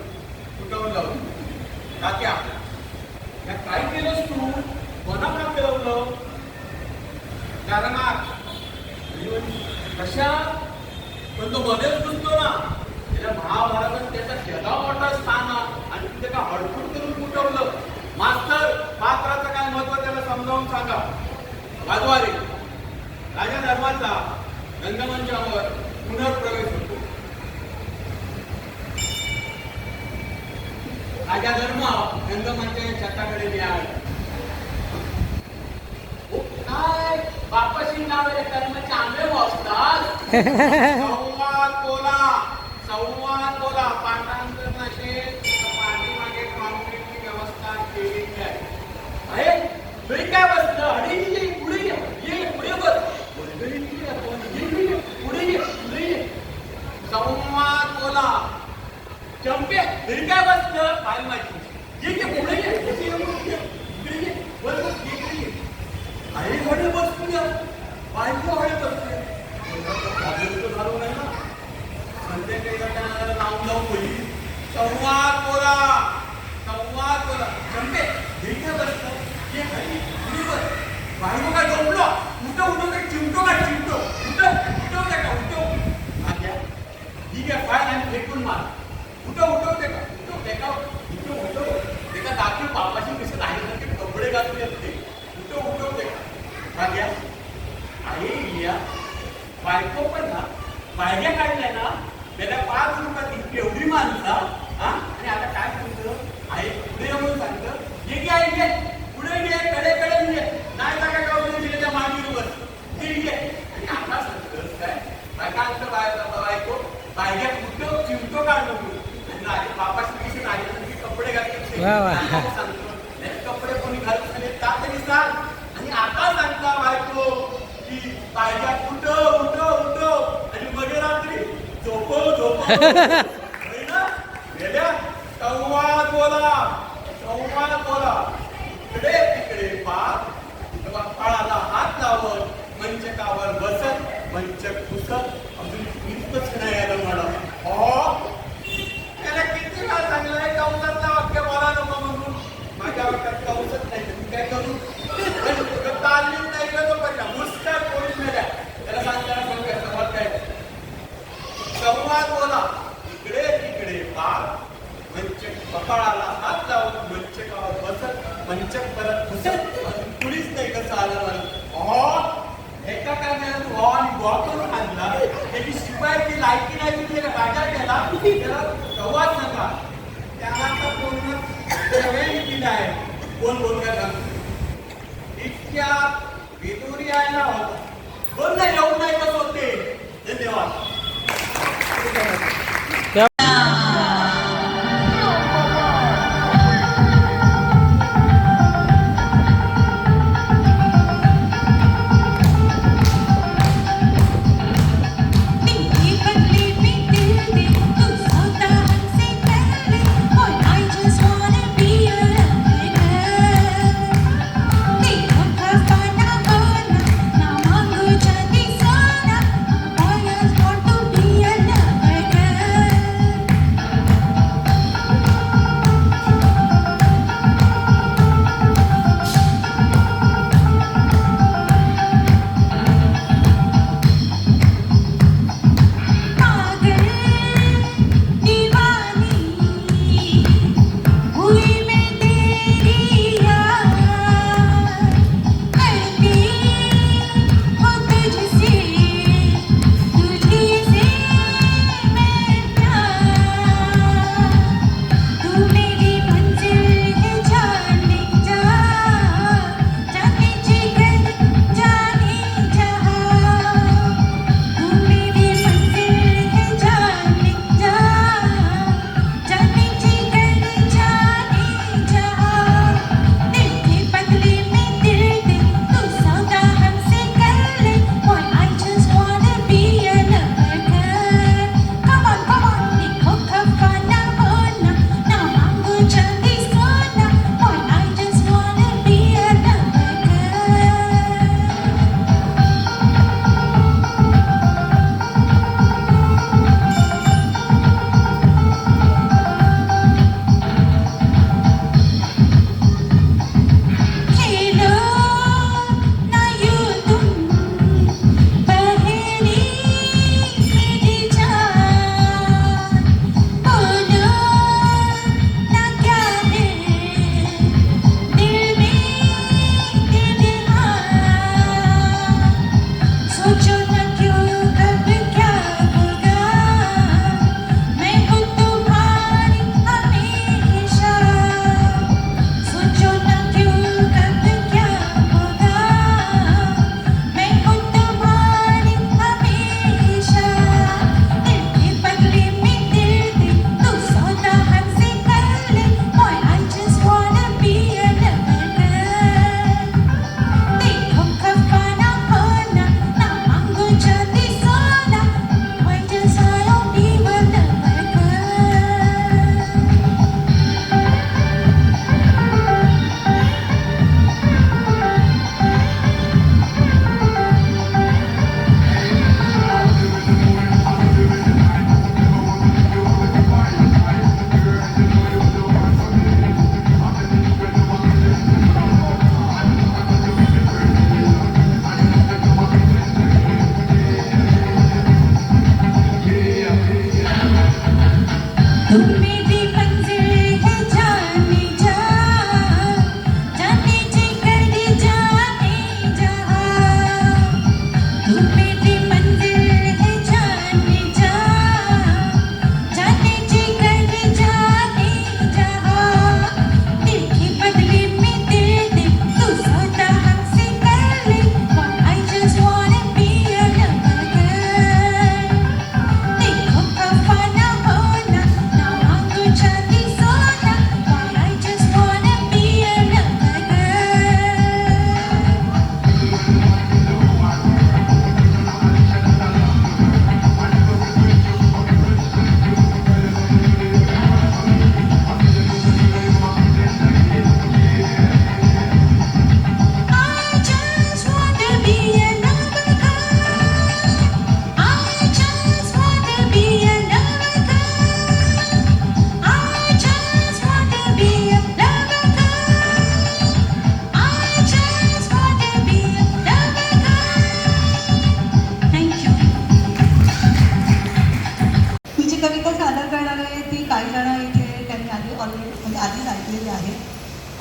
S13: कुटवलं. तात्या काय केलंस तू, कोणाला फिरवलं? कारणात कशा पण तो मध्येच घुसतो ना. त्याच्या महाभारतात त्याचा जगा मोठा स्थान आणि तिथे का हडफूट करून कुटवलं. मास्तर पात्राचं काय महत्व त्याला समजावून सांगा. वाजवारी राजा धर्माचा रंगमंचावर पुनर्प्रवेश होतो. राजा धर्म रंगमंचाच्या छताकडे मिळाला. काय बापाशी नावाचे कर्म चांगले वाचतात. संवाद बोला पाठांतर नसेल पाठीमागे कॉन्क्रीटची व्यवस्था केलेली आहे. तरी काय बसलं आणि पुढे ये पुढे बस पुढे ये संवाद बोला. चंपे तरी काय बसलं काय माहिती जे पुढे ये आई घडे बसतो बायको हळे बसते झालो नाही ना. संध्याकाळी नाव लावून बोली संवाद बोला चंपे हे बसतं हे खाली बायको काय झोपलो उठव काय चिमटो उठव दे का ठीक आहे फाय आणि फेकून मार उठव दे का उठव दे का दाखव बापाशी कसं राहिले कपडे घालून येते उठव दे का घ्या आहे या बायको पण ना बायग्या काढल्या ना त्याला 5 रुपयात एवढी माणसा आणि आता काय सांगतं आहे पुढे येऊन सांगतं ये घे पुढे घे कडे घे नाही का गावून दिले त्या मांडीवर घे आणि आता सांगतं काय बायको बायग्या कुठं चिमटो काढलो आणि बापाशी किती नाही कपडे घातले सांगतो कपडे कोणी घालत तातडी सांग. आणि आता सांगता बायको की बायग्या उठव आणि मध्ये रात्री झोपव गेल्या संवाद बोला इकडे तिकडे पार फळाला हात लावत मंचकावर बसत मंचक पुसत अजून इतकंच नाही आलं मला. त्याला किती वेळा सांगलाय कौसातला वाक्य बोला नको म्हणून माझ्या वाक्यात कौसत नाही मी काय करू तालीम नाही गेलो पण मुस्कार कोणी मिळाल्या त्याला सांगताना संवाद काय संवाद बोला इकडे तिकडे पार मंचक कपाळाला हात लावून मंचकावर बसत मंचक परत घुसत अजून कुणीच नाही कसं आलं मला. एका कारणाने आणि करून आणला त्याची शिपायची लायकी नाही दिली का राजा केला त्याला संवाद नका त्याला तर कोण आहे कोण बोलणार सांगतो इतक्या बेदोरी यायला होता बोल नाही येऊन नाही कसं होते. धन्यवाद.
S6: Now,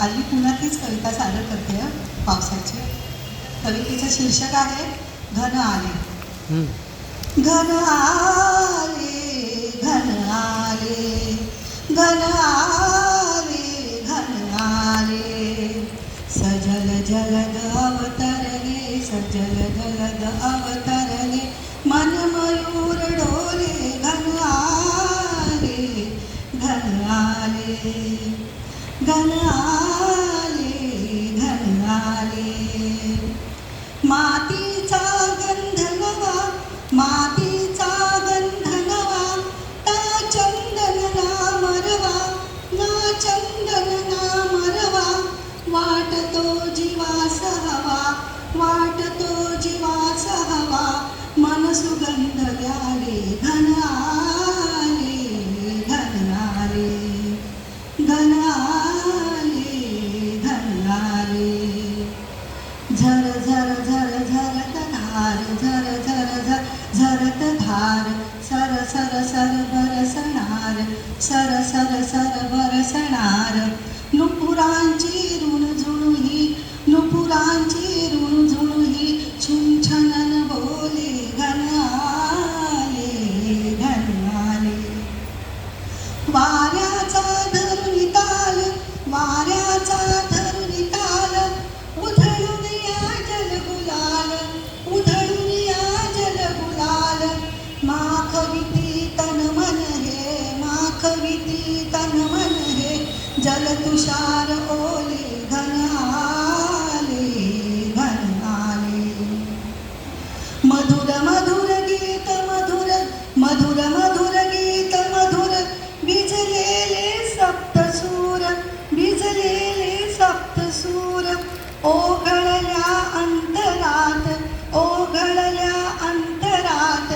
S8: हल्ली पुण्यातलीच कविता सादर करते पावसाची. कवितेचं शीर्षक आहे घन आले. घन आले घन आले घन आले घन आले, सजल जलद अवतरले सजल जलद अवतरले, मन मयूर डोले. घन आले घन आले घन आले घन आले, मातीचा गंध नवा मातीचा गंध नवा, ता चंदन ना मरवा ना चंदन ना मरवा, वाटतो जीवास हवा वाटतो जीवास हवा, मन सुगंध द्याले. घन आले घन आले घन आले घन आले, झर झर झर झरत धार झर झर झर झरत धार, सर सर सर बरसणार सर सर सर बरसणार, नुपुरांची ऋणझुणुही नुपुरांची ऋणझुणुही, छुंछनन बोले. घन आले घन आले, वाऱ्याचा धरुणी ताल वाऱ्याचा धरुणी ताल, उधळून या जलगुलाल उधळून या जलगुलाल, माखविती तन मन हे माखविती तन मन हे, जलतुषार ओले. घन आले घन आले, मधुर मधुर गीत मधुर मधुर मधुर गीत मधुर, भिजलेले सप्तसूर भिजलेले सप्तसूर, ओघळल्या अंतरात ओघळल्या अंतरात,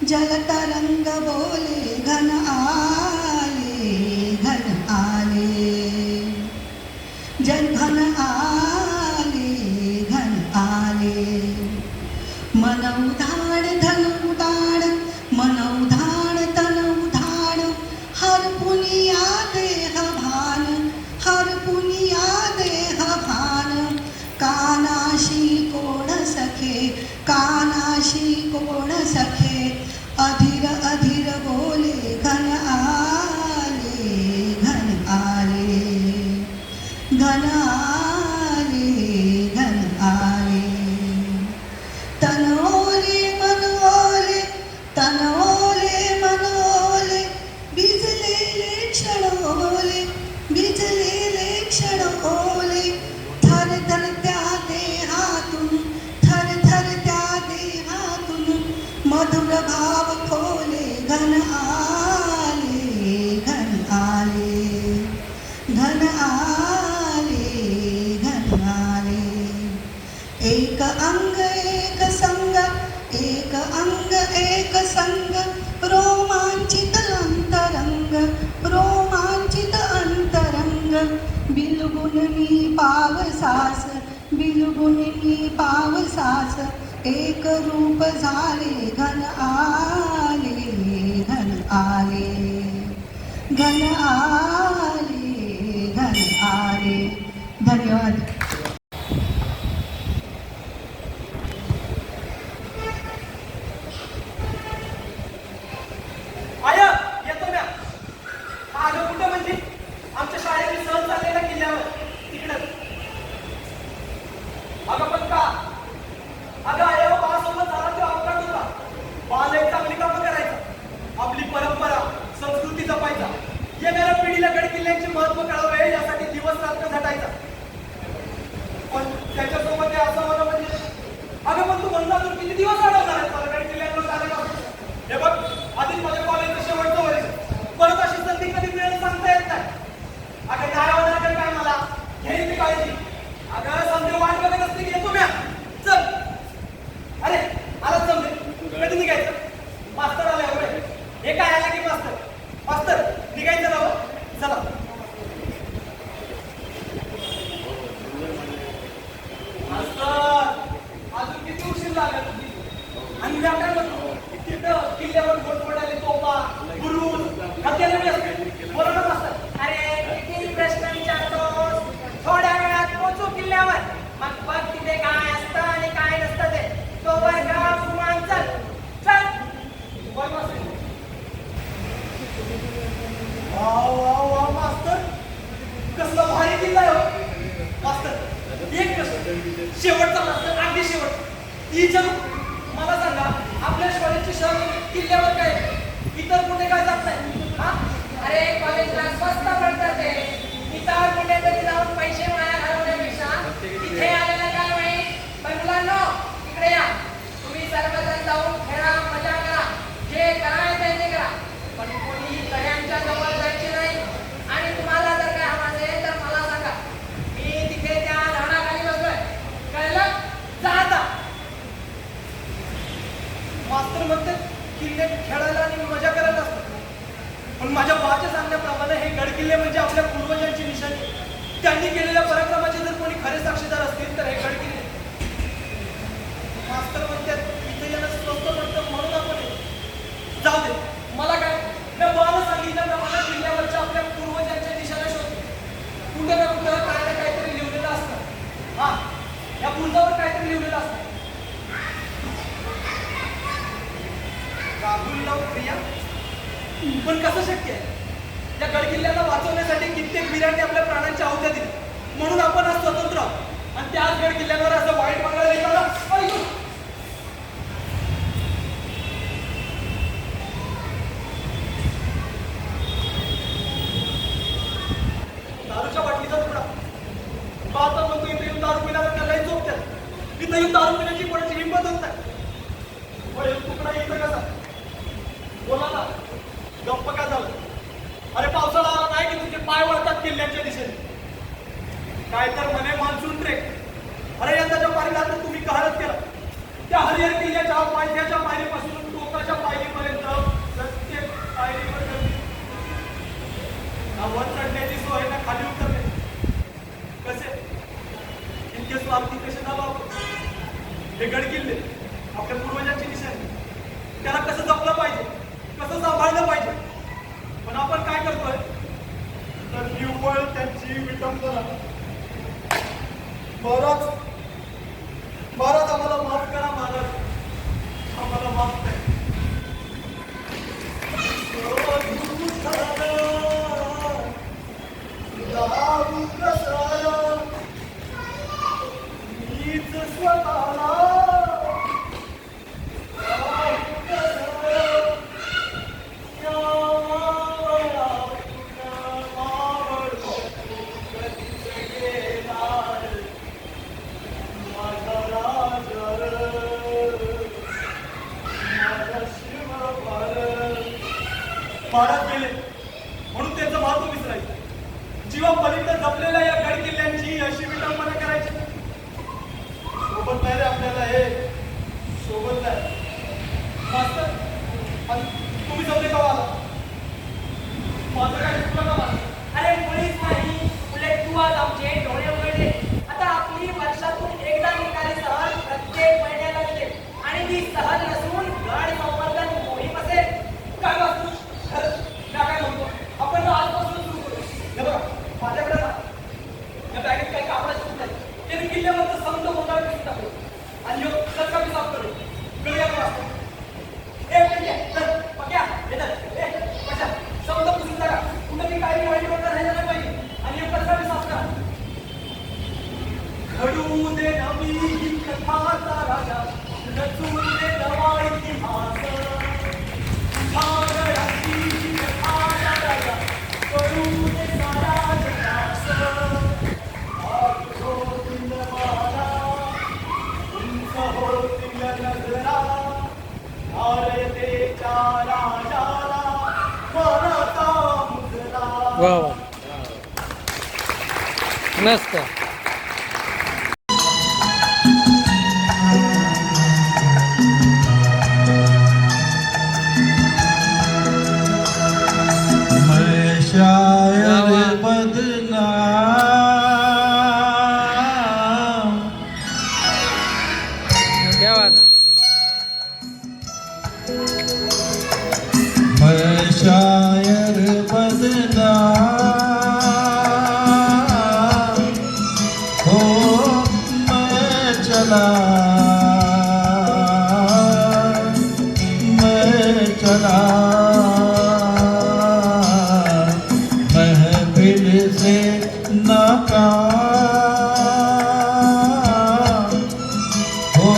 S8: जलतरंग बोले. घन आले घन आले घन आले घन आले, मन उधाण धन उधाण मन उधाण तन उधाण, हर पुनिया देह भान हर पुनिया देह भान, कानाशी कोण सखे कानाशी कोण सखे, अधीर अधीर बोले. घन आले घन आले घन आले घन आले, तन ओले मन ओले तन ओले मन ओले, भिजलेले क्षण ओले भिजलेले क्षण ओले, थर थर त्या देहातून थर थर त्या देहातून, मधुर भाव खोले. घन आले घन आले घन आले घन आले, एक अंग एक संग एक अंग एक संग, रोमांचित अंतरंग रोमांचित अंतरंग, बिलगुन मी पावसास बिलगुन मी पावसास, एक रूप झाले. घन आले घन आले घन आले घन आले. धन्यवाद.
S12: आया येतो ना मागं कुठं म्हणजे आमच्या शाळेने सहल चाललेल्या किल्ल्यावर तिकडं. अगं पण का अगं आया बासोबत झाला तो अपघात होता. बाल एक चांगली कामं करायचं, आपली परंपरा संस्कृती जपायचा, येणाऱ्या पिढीला गड किल्ल्यांचे महत्व कळावे यासाठी दिवस रात्र झटायचा. पण त्याच्यासोबत हे असं होणं म्हणजे अगं पण तू म्हणला तू किती दिवस अडवणार आहे मला गड किल्ल्यांवर जाण्यापासून. हे बघ आधीच माझ्या कॉलेजचं शेवटचं वर्ष, परत अशी संधी कधी मिळेल सांगता येत नाही. अगं काय होणार काय मला घेईन मी काळजी. अगं समजे वाट बघत असते की येतो म्या चल. अरे आला समजे कधी निघायचं? मास्तर आले वगैरे हे काय आला की मास्तर मास्तर निघायचं ना चला. मास्तर अजून किती उशीर लागला? टीचर मला सांगा आपल्या शाळेची शहर किल्ल्यावर काय इतर कुठे काय जात नाही हा?
S1: अरे कॉलेजला स्वस्त पडतं ते इतर कुठेतरी जाऊन पैसे वाया घालवण्यापेक्षा इथे आलेला काय माहित पण मुलांनो इकडे या तुम्ही सर्वजण जाऊन खेळा मजा करा जे करायचं ते करा पण कोणी तड्यांच्या जवळ जायचे नाही आणि तुम्हाला जर काय हवं असेल तर मला सांगा मी तिथे त्या झाडाखाली बसलोय कळलं जा आता
S12: मास्तर म्हणते किल्ले खेळायला आणि मजा करायला असतात पण माझ्या बाच्या सांगण्याप्रमाणे हे गडकिल्ले म्हणजे आपल्या पूर्वजांची निशाणी त्यांनी केलेल्या पराक्रमाचे जर कोणी खरे साक्षीदार असतील तर हे गडकिल्ले मास्तर म्हणतात इथे येणं स्वस्त पडतं म्हणून आपण येऊ. जाऊ दे मला काय मी बाला सांगितल्याप्रमाणे किल्ल्यावरच्या आपल्या पूर्वजांच्या निशाणा शोधतो कुठं ना कुठं काय ना काहीतरी लिहिलेलं असतं हा या बुरुजावर काहीतरी लिहिलेलं असतं राहुलला प्रिया पण कसं शक्य आहे या गडकिल्ल्याला वाचवण्यासाठी कित्येक वीरांनी आपल्या प्राणांची आहुत्या दिली म्हणून आपण आज स्वतंत्र आहोत आणि त्याच गडकिल्ल्यावर असं वाईट बघायला निघाला दारूच्या बाटलीचा तुकडा बाता म्हणतो इथे येऊन दारू पिणारा त्यालाही झोपतात इथं येऊन दारू पिण्याची कोणाची हिंमत होत नाही तुकडा इथं कसा बोला ना गप्प का झालं अरे पावसाळा आला नाही की तुझे पाय वळतात किल्ल्याच्या दिशेने काय तर म्हणे मान्सून ट्रेक अरे यंदाच्या पायरीला तर तुम्ही कहारच केला त्या हरिहर किल्ल्याच्या पायथ्याच्या पायरीपासून टोकाच्या पायरीपर्यंत प्रत्येक पायरीवर वर चढण्याची सोय ना खाली उतरणे कसे इतके स्वार्थी कसे झालो आपण हे गडकिल्ले आपल्या पूर्वजांची निशाणी त्याला कसं जपलं पाहिजे कसं सांभाळलं पाहिजे पण आपण काय करतोय तर निव्वळ त्यांची विटंबना महाराज आम्हाला माफ करा महाराज आम्हाला माफ करा मीच स्वतःला महाराज गेले म्हणून त्यांचं महत्व विसरायचं जीवा पलीकडे जपलेल्या या गड किल्ल्यांची अशी विटंबना करायची सोबत नाही रे आपल्याला हे सोबत नाही मास्तर तुम्ही जमले का आला माझं काय चुकलं का मास्तर
S1: अरे मुळीच नाही उलट तू आज आमचे डोळे उघडले आता आपली वर्षातून एकदा निघणारी सहल प्रत्येक महिन्याला येते आणि ती सहल नसून गड संवर्धन मोहीम असेल
S12: काय वाचतो काय म्हणतो आपण आजपासून सुरू करू हे बघा माझ्याकडे ना या बॅगेत काही कापडाची सुद्धा नाही ते मी किल्ल्यावरचं समज गोंधळ करून टाकलो आणि ह्यो कचका मी साफ करू करूया का वाचतो पक्या ए पक्या समज पुसून टाका कुठं मी काही वाईट वगैरे राहिलं नाही पाहिजे आणि ह्यो कचका मी साफ करा घडू दे नवी ही कथाचा राजा रचून दे नवा इतिहास
S7: वा वा मस्त
S9: शायर बदनाम
S7: क्या बात
S9: मैं शायर बदनाम हो मैं चला से नाकाम हो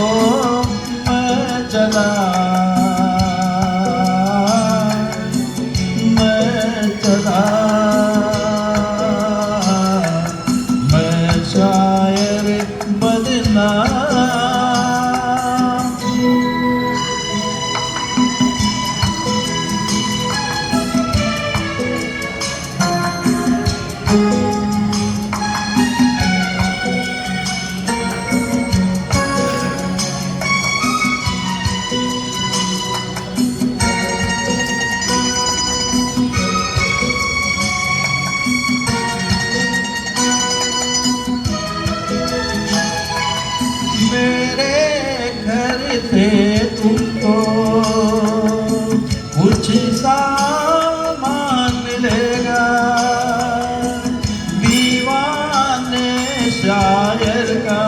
S9: शायर का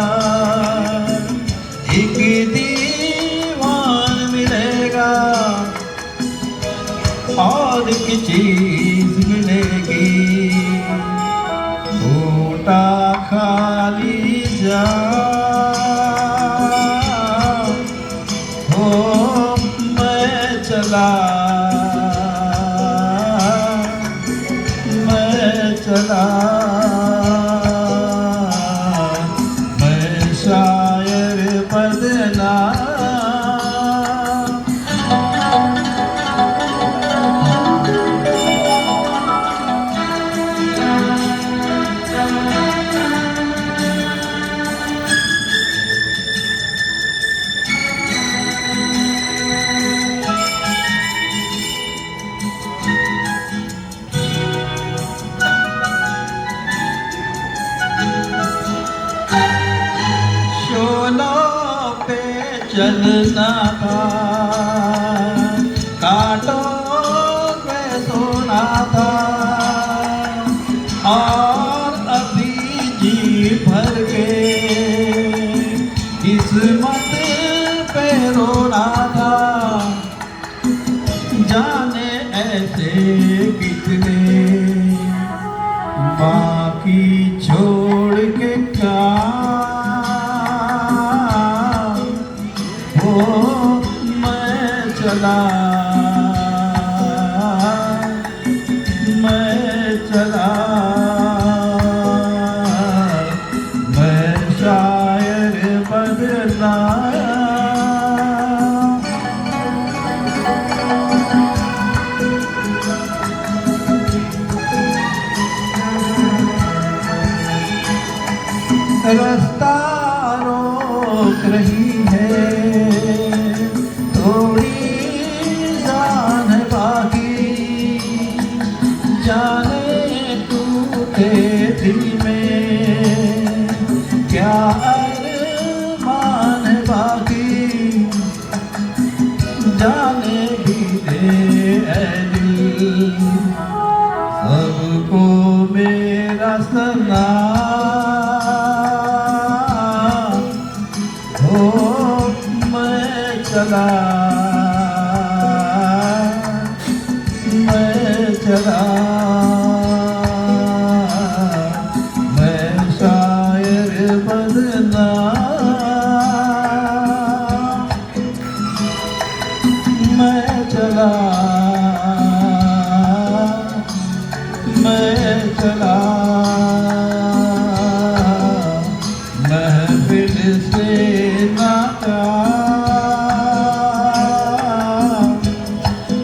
S9: एक दीवान मिलेगा और की चीज मिलेगी, छोटा खाली जा हो मैं चला मैं शायर बदला। चलना था कांटों पे सोना था और अभी जी भर के किस्मत पे रोना था। जाने ऐसे कितने बाकी छोड़ के क्या मैं चला मैं शायर बदला। रास्ता रोक रही है थोड़ी जान बाकी, जाने टूटे दिल में क्या अरमान बाकी, जाने भी दे ऐ दिल सबको मेरा सलाम हो मैं चला मैं शायर बदला। मैं चला महफिल से नाता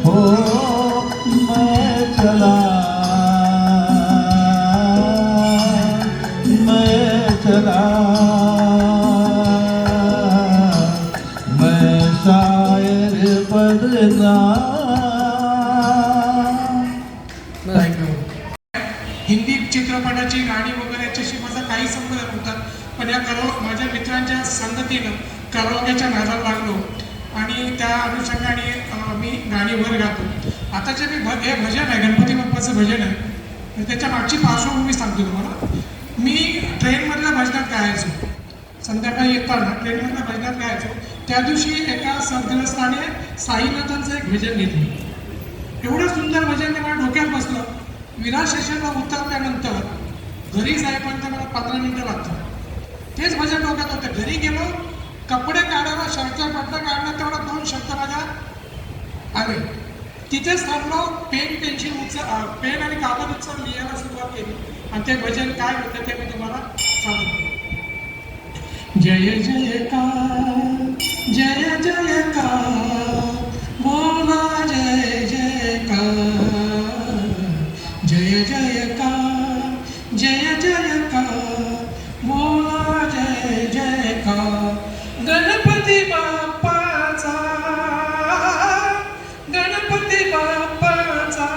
S9: हो मैं चला मैं शायर बदला।
S14: हिंदी चित्रपटाची गाणी वगैरे याच्याशी माझा काही संबंध नव्हता, पण या माझ्या मित्रांच्या संगतीनं कराओकेच्या नादाला लागलो आणि त्या अनुषंगाने मी गाणी वर गातो. आता जे हे भजन आहे गणपती बाप्पाचं भजन आहे, त्याच्या मागची पार्श्वभूमी सांगतो तुम्हाला. मी ट्रेनमधल्या भजनात गायचो, संध्याकाळी येताना ट्रेनमधल्या भजनात गायचो. त्या दिवशी एका सद्ग्रस्ताने साईनाथांचं एक भजन घेतलं. एवढं सुंदर भजन ते मला डोक्यात बसलं. विरार स्टेशनला उतरल्यानंतर घरी जाईपर्यंत मला 15 मिनिटं लागतात. तेच भजन डोक्यात होतं. घरी गेलो, कपडे काढायला शर्ट पडलं काढणं, तेवढा 2 शब्द माझ्या आले. तिथेच थांबलो, पेन आणि कागद उचल लिहायला सुरुवात केली आणि ते भजन काय होतं ते मी तुम्हाला सांगतो. जय जयकार जय जयकार बोला जय जयकार, जय जयकार जय जयकार बोला जय जयकार. गणपती बाप्पाचा, गणपती बाप्पाचा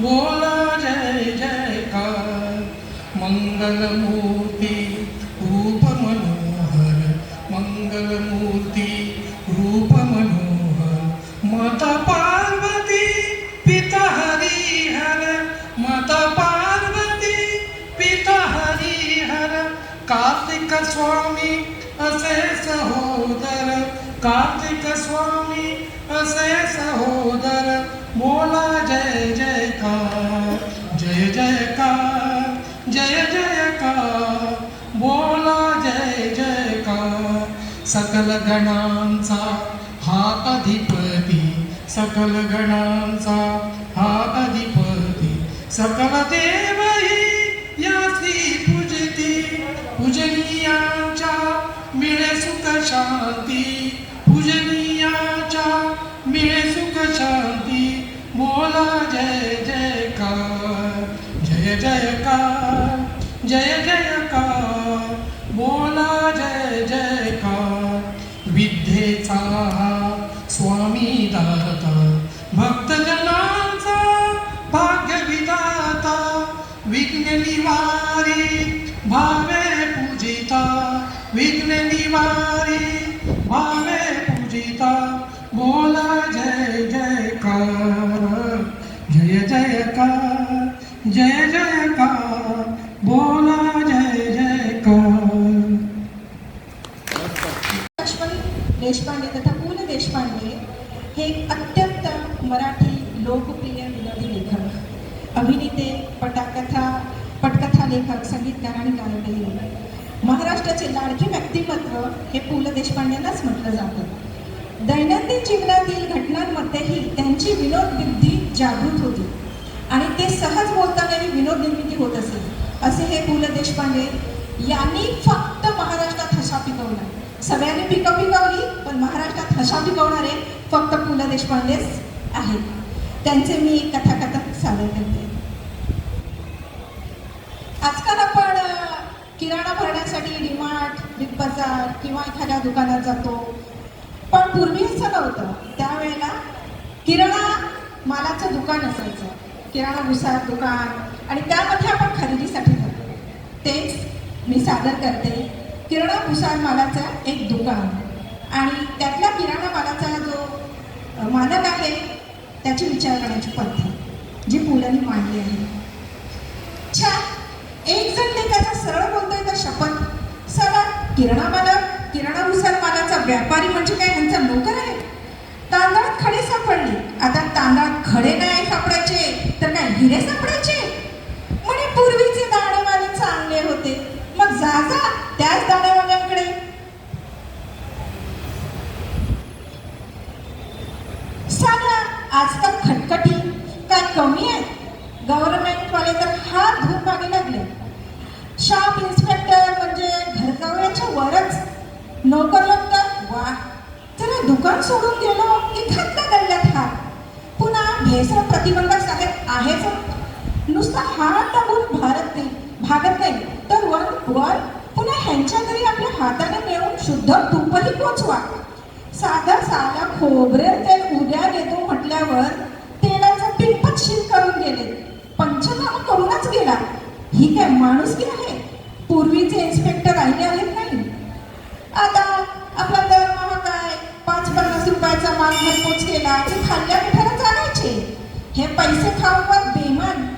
S14: बोला जय जयकार. मंगलमूर्ती रूप मनोहर, मंगलमूर्ती रूप मनोहर. माता पार्वती पिता हरिहर, माता पार्वती पिता हरिहर. कार्तिक स्वामी असे सहोदर, कार्तिक स्वामी असे सहोदर, बोला जय जयकार, जय जयकार, जय जयकार, बोला जय जयकार. सकल गणांचा हा अधिपती, सकल गणांचा हा अधिपती, सकल देवही यासी पूजती, पूजनीयांच्या मिळे सुख शांती, पूजनीयांच्या मिळे सुख शांती, बोला जय जयकार, जय जयकार, जय जयकार, बोला जय जयकार. विद्येचा स्वामी दाता, भक्तजनांचा भाग्य विधाता, विघ्न निवारी भावे पूजिता, विघ्न निवारी भावे पूजिता, बोला जय जयकार, जय जयकार, जय जयकार, बोला जय जयकार.
S5: लक्ष्मण देशपांडे तथा पु ल देशपांडे हे अत्यंत मराठी लोकप्रिय विनोदी लेखक, अभिनेते, पटकथा लेखक, संगीतकार आणि गायकही. महाराष्ट्राचे लाडके व्यक्तिमत्व हे पु ल देशपांडेंनाच म्हटलं जातं. दैनंदिन जीवनातील घटनांमध्येही त्यांची विनोद बुद्धी जागृत होती आणि ते सहज बोलतानाही विनोद निर्मिती होत असे. असे हे पु ल देशपांडे यांनी फक्त महाराष्ट्रात हसा पिकवला. सगळ्यांनी पिकं पिकवली, पण महाराष्ट्रात हसा पिकवणारे फक्त पु ल देशपांडेच आहेत. त्यांचे मी कथाकथन सादर करते. आजकाल आपण किराणा भरण्यासाठी डीमार्ट, बिग बाजार किंवा एखाद्या दुकानात जातो, पण पूर्वी असं नव्हतं. त्यावेळेला किराणा मालाचं दुकान असायचं, किराणा भुसार दुकान, आणि त्यामध्ये आपण खरेदीसाठी जातो. तेच मी सादर करते किराणा भुसार मालाचं एक दुकान आणि त्यातल्या किराणा मालाचा जो मालक आहे त्याची विचार करण्याची पद्धत जी पुलांनी मांडली आहे. छान. एक जण ते त्याचा सरळ बोलतोय तर शपथ, साला किराणा मालक, किराणा भुसार मालाचा व्यापारी म्हणजे काय ह्यांचा नोकर आहे? तांदळात खडे सापडले, आता तांदळात खडे नाही सापडायचे तर काय हिरे सापडायचे? म्हणे पूर्वीचे दाणेवाले चांगले होते, मग जा त्याच दाणेवाल्यांकडे. सांगा आजकाल खटखटी काय कमी आहे? गव्हर्नमेंटवाले तर हात धुवून मागे लागले. शॉप इन्स्पेक्टर म्हणजे घरकावळ्याच्या वरच. नोकर लागतं, वा, जरा दुकान सोडून गेलो की घातला गल्ल्यात हात. पुन्हा भेसळ प्रतिबंधक साहेब आहेच, नुसता हात टाकून भागत नाही तर वर पुन्हा ह्यांच्या घरी आपल्या हाताने नेऊन शुद्ध तुपही पोचवा. साधा खोबरेल तेल उद्या देतो म्हटल्यावर तेलाचा पिंपत शील करून गेले, पंचनामा करूनच गेला. ही काय माणुसकी आहे? पूर्वीचे इन्स्पेक्टर राहिले आहेत नाही. आता आपला दरमहा काय 5-50 रुपयाचा माल घरपोच केला की खाल्ल्या मिठाला चालायचे. हे पैसे खाऊन बेमान.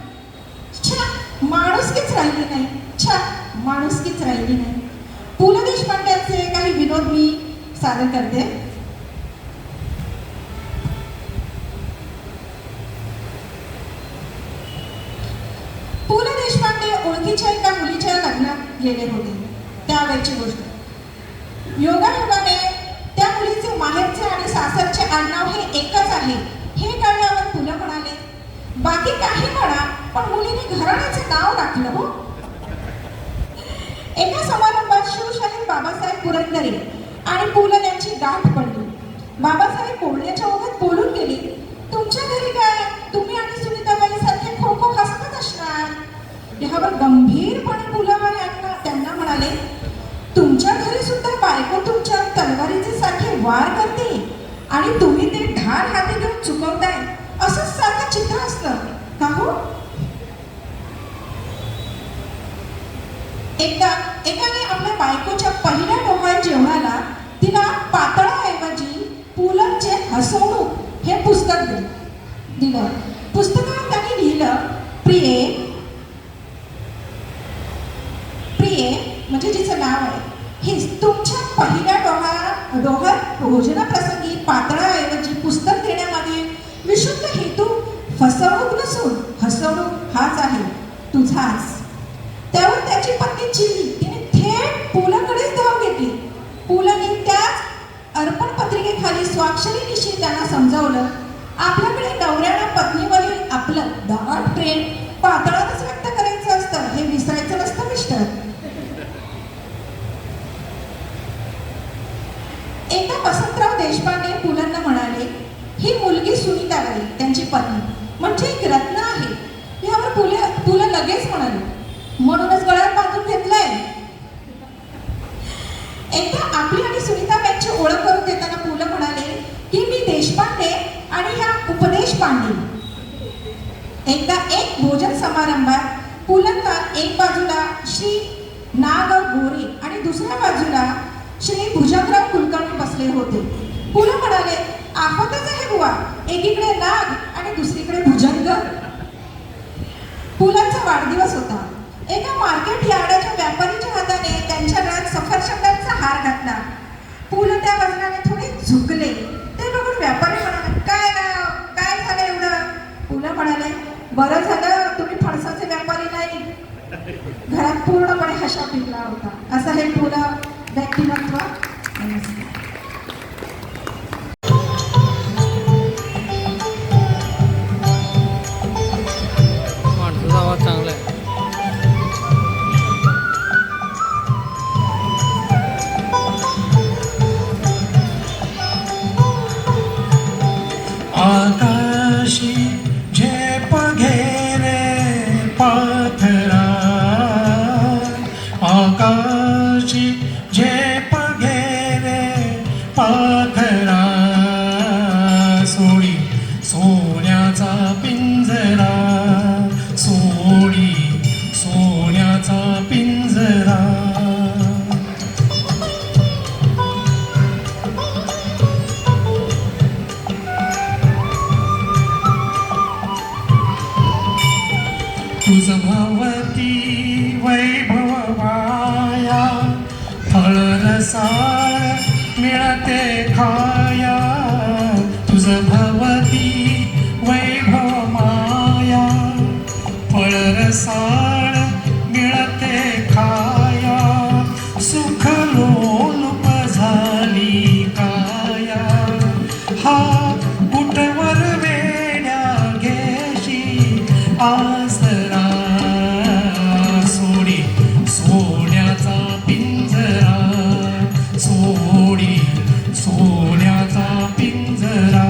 S5: माणुसकीच राहिली नाही. माणुसकीच राहिली नाही. पु ल देशपांडेंचे काही विनोद मी सादर करते. पु ल देशपांडे ओळखीच्या एका मुलीच्या लग्नात गेले होते. त्यावेळची गोष्ट. योगायोगाने त्या मुलीचे माहेरचे आणि सासरचे आडनाव हे एकच आहे हे कळल्यावर पु ल म्हणाले, बाकी काही म्हणा पण मुलीने घराण्याचे नाव राखलं हो. एका समारंभात शिवशाहीर बाबासाहेब पुरंदरे आणि पु ल यांची गाठ पडली. बाबासाहेब बोलण्याच्या ओघात बोलून गेले, तुमच्या घरी काय तुम्ही आणि सुनीताबाई सारखे खो खो हसतच असणार. ह्यावर गंभीरपणे पु ल त्यांना म्हणाले, तुमच्या घरी सुद्धा बायको तुमच्या तलवारीचे सारखे वार करते आणि तुम्ही ते ढाल हाती घेऊन चुकवताय, असंच सारखं चित्र असतं का हो? एकाने आपल्या बायकोच्या पहिल्या डोहाळ जेवणाला तिला पातळाऐवजी पुलंचे हसवणूक हे पुस्तक दिलं. पुस्तकात त्यांनी लिहिलं, प्रिये
S8: म्हणजे जिचं नाव आहे, हीच तुमच्या पहिल्या डोहात भोजनाप्रसंगी पातळाऐवजी पुस्तक देण्यामागे विशुद्ध हेतू फसवणूक नसून हसवणूक हाच आहे, तुझाच. त्यावर त्याची पत्नी चिडली. तिने थेट पुलाकडेच धाव घेतली. पुलाने त्याच अर्पण पत्रिकेखाली स्वाक्षरीनिशी त्यांना समजावलं, आपल्याकडे नवऱ्याला पत्नीवरील आपलं दाट प्रेम पातळानच व्यक्त करायचं असतं, हे विसरायचं नसतं मिस्टर. एकदा वसंतराव देशपांडे पुलांना म्हणाले, ही मुलगी सुनीताबाई त्यांची पत्नी म्हणजे एक रत्न आहे. यावर पुलं लगेच म्हणाले, म्हणूनच गळ्यात बांधून घेतलंय. एकदा आपली आणि सुनीताबाईंची ओळख करून देताना पुलं म्हणाले की मी देशपांडे आणि ह्या उपदेश पांडे. एकदा एक भोजन समारंभात पुलंना एक बाजूला श्री नाग गोरे आणि दुसऱ्या बाजूला श्री भुजंगराव कुलकर्णी बसले होते. पुलं म्हणाले, आफतच आहे बुवा, एकीकडे नाग आणि दुसरीकडे भुजंग. पुलांचा वाढदिवस होता. एका मार्केट यार्डाच्या व्यापारीच्या हाताने त्यांच्या गळ्यात सफरचंदांचा हार घातला. पुलं त्या वजनाने थोडे झुकले. ते बघून व्यापारी म्हणाले, काय झालं एवढं? पुलं म्हणाले, बरं झालं तुम्ही फणसाचे व्यापारी नाही. घरात पूर्णपणे हशा पिकला होता. असं हे पुलं व्यक्तिमत्व.
S7: माणसाचा आवाज चांगला आहे.
S9: आकाशी झेप घेरे पाथरा, आकाशी झेप घेरे पाथरा, सोडी सोन्याचा पिंजरा, सोडी सोन्याचा पिंजरा. तुझ भवती वैभव माया, फळ रसाळ मिळते खाया. तुझ भवती वैभव माया, फळ रसाळ मिळते खाया. सुख लोलुप झाली काया, हा कुठवर वेड्या घेशी आसरा. सोडी सोन्याचा पिंजरा, सोडी सोन्याचा पिंजरा.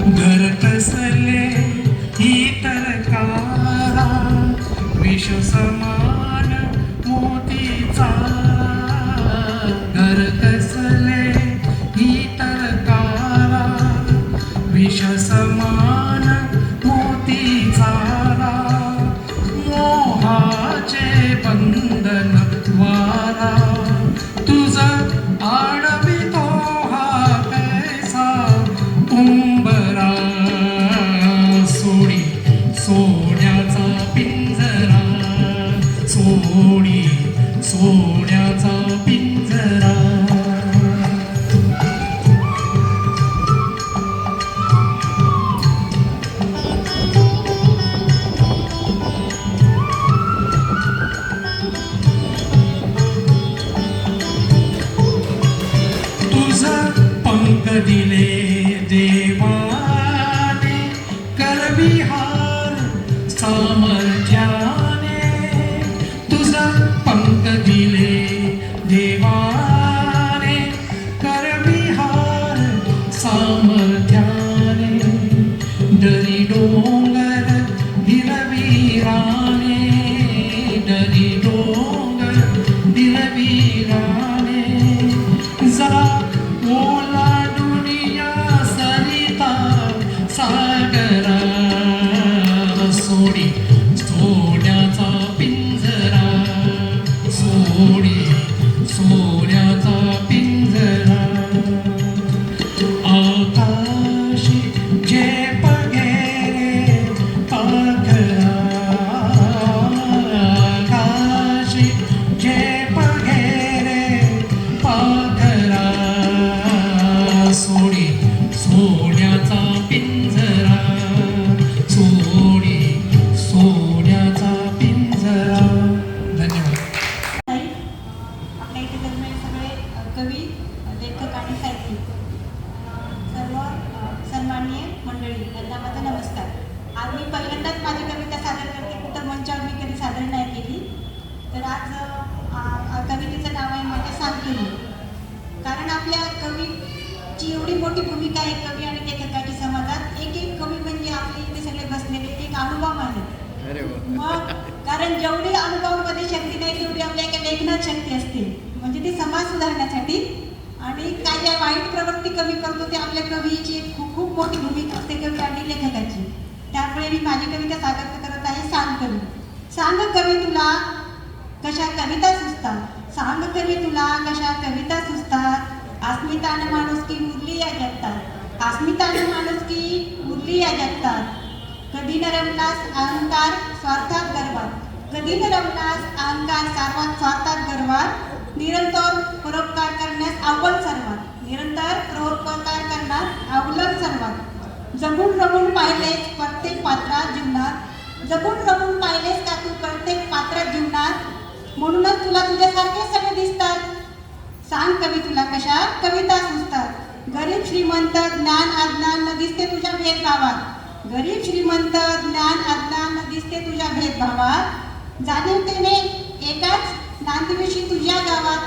S9: घर कसले ही तरकारा, विष समान मोतीचा. घर कसले ही तरकारा, विष समान मोतीचा. मोहाचे बंधन द्वारा, तुझ आडवितो हा कैसा उंबरा. सोडी सोन्याचा पिंजरा, सोडी सोन्याचा पिंजरा. तुझ पंख दिले देवाने, करविहार सामर्थ्याने. तुझ पंख दिले देवाने, करविहार सामर्थ्याने. डरी डोंगर हिरवीराने, डरी डोंगर हिरवीराने. जा ओला दुनिया सरिता सागरा. सोडी सोन्याचा पिंजरा, सोडी सोन्याचा पिंजरा.
S14: काशी झेप घेरे पाखरा काशी झेप घेरे पाखरा सोडी सोन्याचा पिंजरा सोडी सोन्याचा पिंजरा. धन्यवाद.
S8: आपल्या इथे दरम्यान सगळे कवी, लेखक आणि साहित्यिक, सर्व सन्माननीय मंडळी यांना माझा नमस्कार. आज मी पहिल्यांदाच माझी कविता सादर करते. कुठं मंचावर मी कधी सादर नाही केली. तर आज कवितेचं नाव आहे माझ्या सांगतेली. कारण आपल्या कवीची एवढी मोठी भूमिका आहे कवी आणि लेखकाची समाजात. एक एक कवी म्हणजे आपले इथे सगळे बसलेले एक अनुभव आहे. मग कारण जेवढी अनुभवामध्ये शक्ती नाही तेवढी आपल्या एका लेखनात शक्ती असते. म्हणजे ती समाज सुधारण्यासाठी आणि काय ज्या वाईट प्रवृत्ती कमी करतो ते आपल्या कवीची खूप खूप मोठी भूमिका असते कवी आणि लेखकाची. त्यामुळे मी माझी कविता सादर करत आहे. सांग कवी. सांग कवी तुला कशा कविता सुचतात. सांग कवी तुला कशा कविता सुचतात. अस्मितानं माणुसकी उरली या जगतात. अस्मितानं माणुसकी उरली या जगतात. कधी न रमलास अहंकार स्वार्थात गर्वात. कधी न रमलास अहंकार स्वार्थात गर्वात. निरंतर परोपकार करण्यास अव्वल सर्वात. निरंतर परोपकार करण्यास अव्वल सर्वात. जगून रमून पाहिलेस प्रत्येक पात्रात जीवनात. जगून रमून पाहिलेस का तू प्रत्येक पात्रात जीवनात. म्हणूनच तुला तुझ्यासारखे सगळे दिसतात. सांग कवी तुला कशा कविता सुचतात. गरीब श्रीमंत ज्ञान अज्ञान न दिसते तुझ्या भेदभावात. गरीब श्रीमंत ज्ञान अज्ञान न दिसते तुझ्या भेदभावात. जाणीवतेने एकाच नांदविषयी तुझ्या गावात.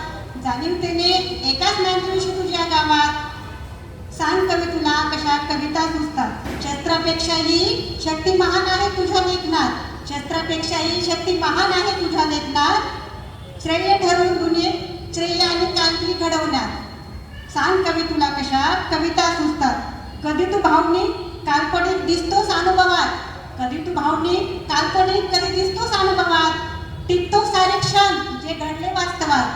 S8: जाणीवतेने एकाच नांदविषयी तुझ्या गावात. सांग कवी तुला कशा कविता सुचतात. शस्त्रापेक्षाही शक्ती महान आहे तुझ्या लेखनात. शस्त्रापेक्षाही शक्ती महान आहे तुझ्या लेखनात. श्रेय ठरवून गुन्हे श्रेय आणि कांती घडवण्यात. सांग कवी तुला कशा कविता सुचतात. कधी तू भावनिक काल्पनिक दिसतोस अनुभवात. कधी तू भावनिक काल्पनिक कधी दिसतोस अनुभवात. टिपतो सारे क्षण जे घडले वास्तवात.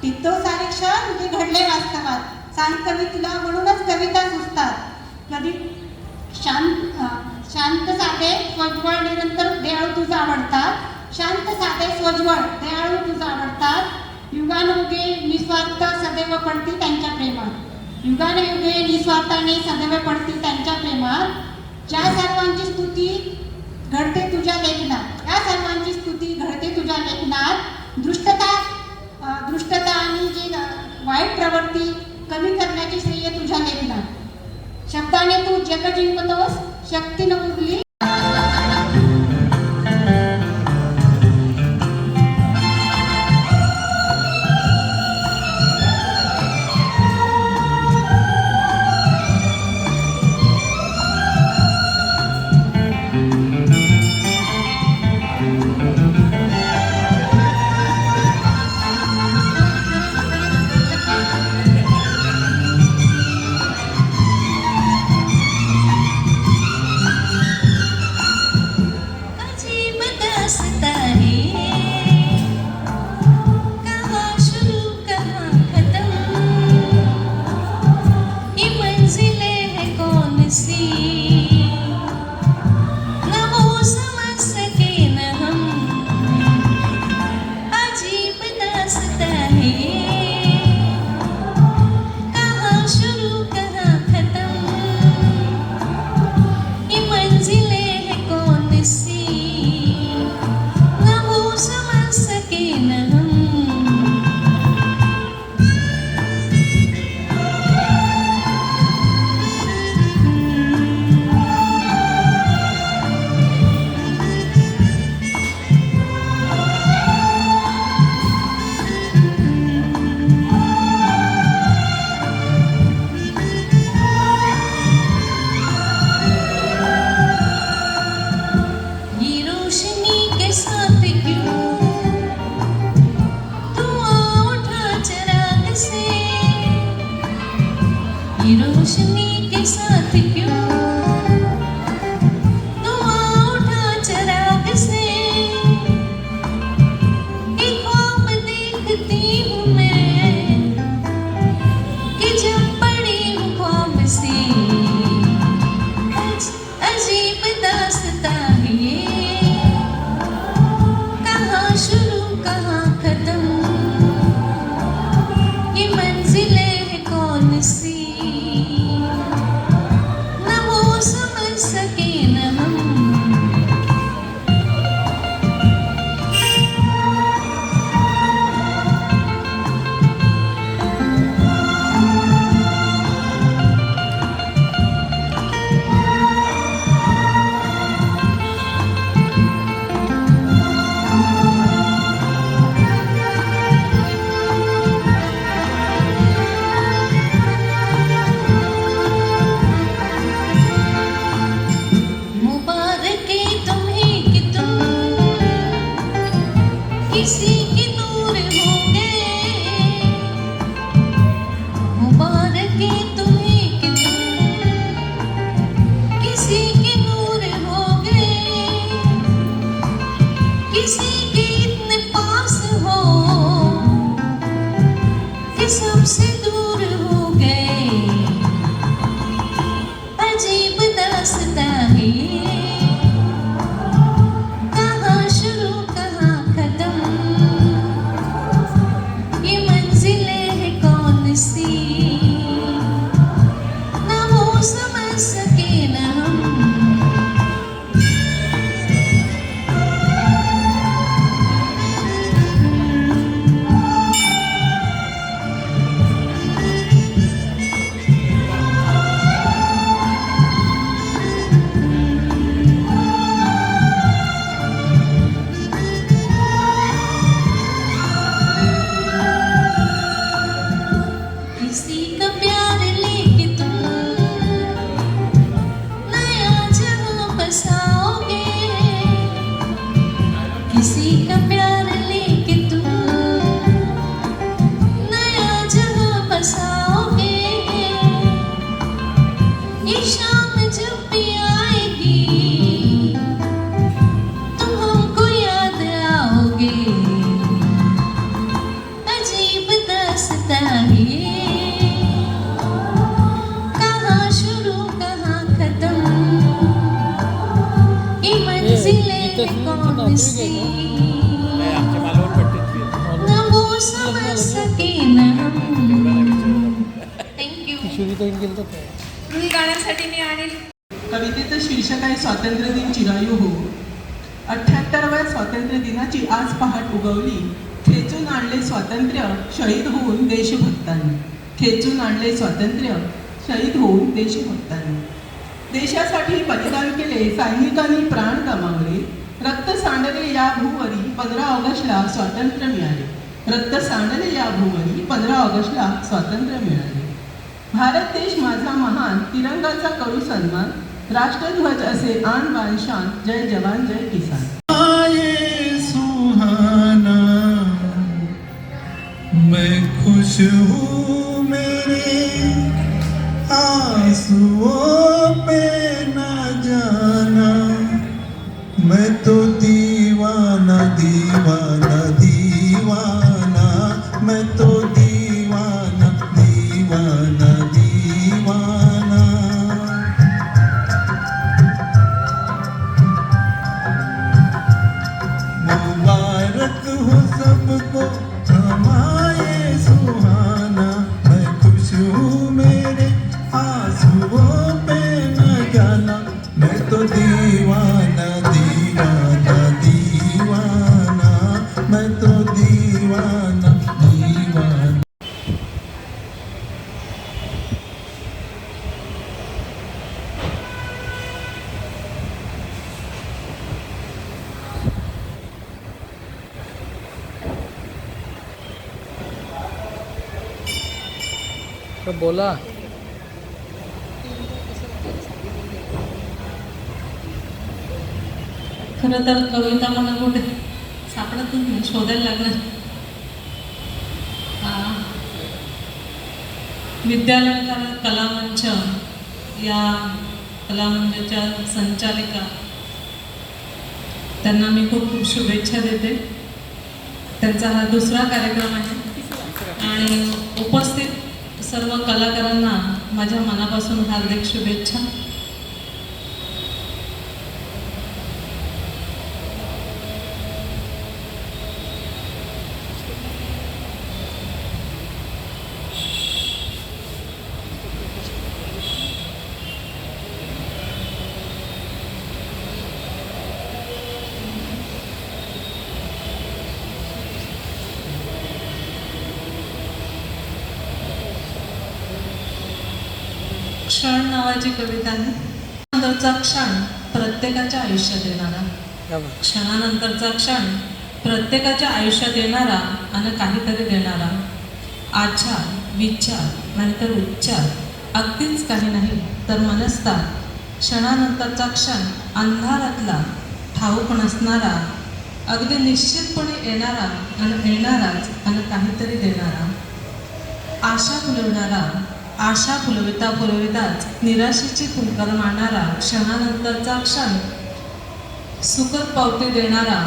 S8: टिपतो सारे क्षण जे घडले वास्तवात. सांग कवी तुला म्हणूनच कविता सुचतात. कधी शांत साधे स्वज्वळ निरंतर दयाळू तुझा आवडतात. शांत साधे स्वज्वळ दयाळू तुझा आवडतात. युगानुयुगे निस्वार्थ सदैव पडती त्यांच्या प्रेमात. युगानुयुगे निस्वार्थाने सदैव पडती त्यांच्या प्रेमात. ज्या सर्वांची स्तुती घडते तुझ्या लेखनात. या सर्वांची स्तुती घडते तुझ्या लेखनात. दृष्टता आणि जी वाईट प्रवृत्ती कमी करण्याची श्रेय तुझ्या लेखनात. शब्दाने तू जग जिंकतोस शक्तीनं उरली.
S6: रोशनी के साथ क्यों तुम उठा चिराग से. एक ख्वाब देखती हूँ मैं कि जब पड़ी हूँ ख्वाब से. समझ सके न हम। किसी का प्यार लेके तुम नया जहां बसाओगे, किसी का प्यार लेके तुम नया जहां बसाओगे। ये शाम जब भी आएगी तुम हमको याद आओगे। अजीब दास्तां है कहाँ शुरू कहाँ खत्म, ये मंजिलें कौन सी न वो समझ सके न हम। थँक्यू।
S1: गाण्यासाठी मी आणि
S8: कवितेचं शीर्षक आहे स्वातंत्र्य दिन चिरायू हो। 78व्या स्वातंत्र्य दिनाची आज पहाट उगवली, खेचून आणले स्वातंत्र्य शहीद होऊन देशभक्तांनी, खेचून आणले स्वातंत्र्य शहीद होऊन देशभक्तांनी। देशासाठी बलिदान केले सैनिकांनी, प्राण गमावले, रक्त सांडले या भूवरी 15 ऑगस्टला स्वातंत्र्य मिळाले, रक्त सांडले या भूवरी 15 ऑगस्टला स्वातंत्र्य मिळाले। भारत देश माझा महान, तिरंगाचा करू सन्मान, राष्ट्रध्वज असे आन बान शान, जय जवान जय किसान।
S9: आए सुहाना मैं खुश हूँ मेरे आंसुओं पे न जाना, मैं तो दीवाना दीवाना दीवाना, मैं तो दीवाना दीवाना दीवाना। मुबारक हो सबको हमारे सुहाना, मैं खुश हूँ मेरे आंसुओं पे न जाना, मैं तो दीवाना दीवाना दीवाना, मैं तो दीवाना दीवाना।
S7: तो बोला
S4: खरं तर कविता मला कुठे सापडत नाही, शोधायला लागलं। विद्यालय कलामंच या कलामंचाच्या संचालिका त्यांना मी खूप खूप शुभेच्छा देते। त्यांचा हा दुसरा कार्यक्रम आहे आणि उपस्थित सर्व कलाकारांना माझ्या मनापासून हार्दिक शुभेच्छा। क्षण नावाची कविता आहे। नंतरचा क्षण प्रत्येकाच्या आयुष्यात येणारा, क्षणानंतरचा क्षण प्रत्येकाच्या आयुष्यात येणारा आणि काहीतरी देणारा, आचार विचार नाहीतर उच्चार, अगदीच काही नाही तर मनस्तार, क्षणानंतरचा क्षण अंधारातला ठाऊक नसणारा, अगदी निश्चितपणे येणारा आणि येणाराच आणि काहीतरी देणारा, आशा फुलवणारा, आशा फुलविता फुलविताच निराशेची फुलकर मारणारा, क्षणानंतरचा क्षण सुखद पावती देणारा,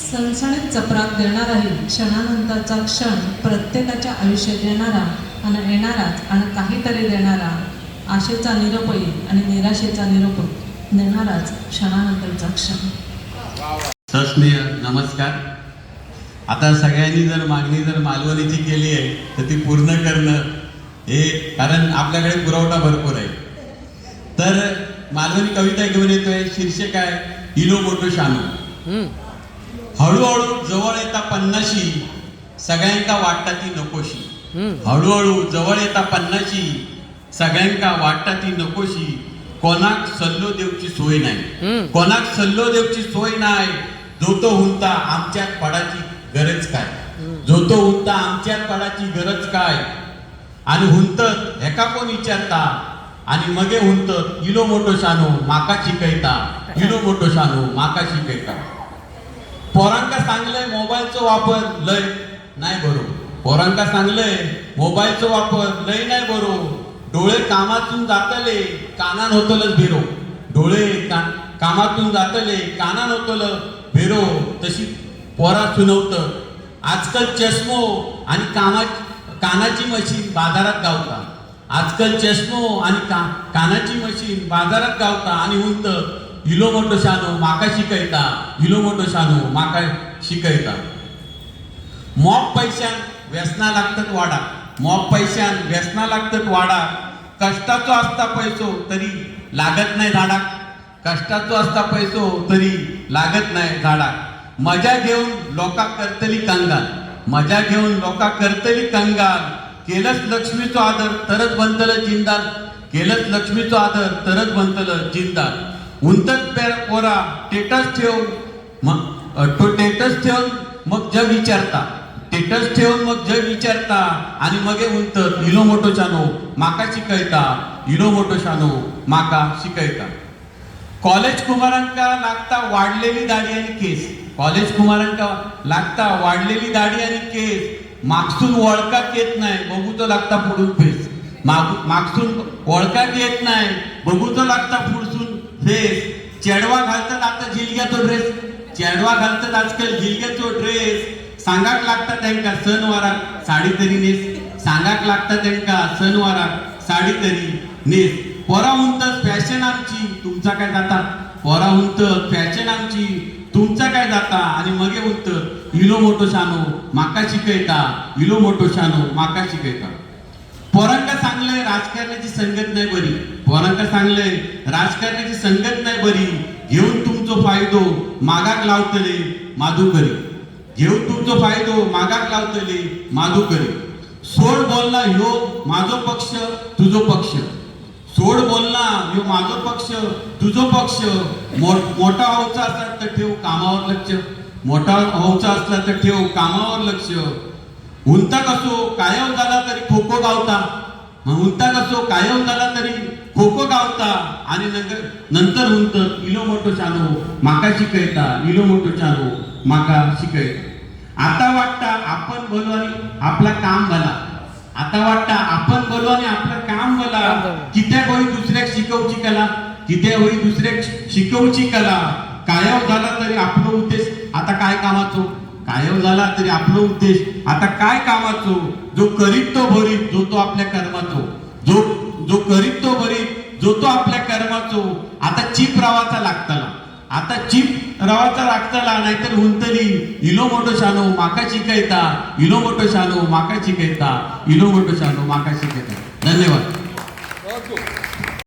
S4: सणसणीत चपराक देणाराही, क्षणानंतरचा क्षण प्रत्येकाच्या आयुष्यात येणारा आणि येणाराच आणि काहीतरी देणारा, आशेचा निरोप येईल आणि निराशेचा निरोप देणाराच क्षणानंतरचा क्षण।
S15: सस्नेह नमस्कार। आता सगळ्यांनी जर मागणी जर मालवणीची केली आहे तर ती पूर्ण करणं हे, कारण आपल्याकडे पुरवठा भरपूर आहे तर मालवणी कविता घेऊन येतोय. शीर्षक आहे इलो मोठो शानू. हळूहळू जवळ येता 50 सगळ्यांका वाटता ती नकोशी. हळूहळू जवळ येता 50 सगळ्यांका वाटता ती नकोशी. कोणाक सल्लो देवची सोय नाही. कोणाक सल्लो देवची सोय नाही. जो तो हुंता आमच्यात पडाची गरज काय. जो तो हुंता आमच्यात पडाची गरज काय. आणि हुंतत हेका कोण विचारता. आणि मगे हुंतत इलो मोठो शानो माका शिकयता. इलो मोठो शानो माका शिकयता. पोरांका सांगलंय मोबाईलचा वापर लय नाही बरो. पोरांका सांगलंय मोबाईलचा वापर लय नाही बरो. डोळे कामातून जातले कानान होतलच भेरो. डोळे कामातून जातले कानान होतल भेरो. तशी पोरा सुनवतं. आजकाल चष्मो आणि कानाची मशीन बाजारात गावता. आजकाल चष्मो आणि कानाची मशीन बाजारात गावता. आणि म्हणतं इलो मोठो शानो माका शिकयता. इलो मोठो शानो माका शिकयता. मॉप पैशान व्यसना लागतात वाडा. मॉप पैशान व्यसना लागतात वाडा. कष्टाचो असता पैसो तरी लागत नाही झाडाक. कष्टाचो असता पैसो तरी लागत नाही झाडाक. मजा घेऊन लोकांक करतली कंगाल. मजा घेऊन लोकांक करतली कंगाल. केलंच लक्ष्मीचो आदर तरच बनतलं जिंदाल. केलंच लक्ष्मीचो आदर तरच बनतलं जिंदाल. उंतत पोरा टेटस ठेवून मग जग विचारता. टेटस ठेवून मग जग विचारता. आणि मगे उंतत इलो मोठो शानो माका शिकयता. इलो मोठो शानो माका शिकयता. कॉलेज कुमारांका लागता वाढलेली दाढी आणि केस. कॉलेज कुमारांका लागता वाढलेली दाढी आणि केस. मागसून वळखाक येत नाही बघूचो लागता पुढून फेस. मागसून वळखाक येत नाही बघूचो लागता पुढसून फेस. चेडवा घालतात आता झिलग्याचो ड्रेस. चेडवा घालतात आजकाल झिलग्याचो ड्रेस. सांगाक लागता त्यांका सणवाराक साडी तरी नेस. सांगाक लागता त्यांका सणवाराक साडी तरी नेस. पोरा म्हणतात फॅशन आमची तुमचा काय जाता. पोरा म्हणतात फॅशन आमची तुमचा काय जाता. आणि मगे म्हणतात इलो मोठो शानो माका शिकयता. इलो मोठो शानो माका शिकयता. पोरांका सांगलंय राजकारणाची संगत नाही बरी. पोरांका सांगलंय राजकारणाची संगत नाही बरी. घेऊन तुमचो फायदो मागाक लावतले माधुकरी. घेऊन तुमचो फायदो मागाक लावतले माधुकरी. सोड बोलला ह्यो माझो पक्ष तुझो पक्ष. सोड बोलला ह्यो माझो पक्ष तुझो पक्ष. मोठा व्हायचा असला तर ठेव कामावर लक्ष. मोठा व्हायचा असला तर ठेव कामावर लक्ष. हुंता कसो कायम झाला तरी खो खो गावता. हुंता कसो कायम झाला तरी खो खो गावता. आणि नंतर हुंतत इलो मोठो शानो माका शिकयता. इलो मोठो शानो माका शिकयता. आता वाटता आपण बोलू आणि आपला काम भला. आता वाटता आपण बोलू आणि आपलं काम भला. कित्याक होई दुसऱ्याक शिकवची कला. कित्याक होई दुसऱ्याक शिकवची कला. कायम झाला तरी आपलो उद्देश आता काय कामाचो. कायम झाला तरी आपलो उद्देश आता काय कामाचो. जो करीत तो भरीत जो तो आपल्या कर्माचो. जो करीत तो भरीत जो तो आपल्या कर्माचो. आता चीप रावाचा लागतला. आता चीप रावाचा लागतला. नाहीतर हुंतली इलो मोठो शानो माका शिकयता. इलो मोठो शानो माका शिकयता. इलो मोठो शानो माका शिकयता. धन्यवाद.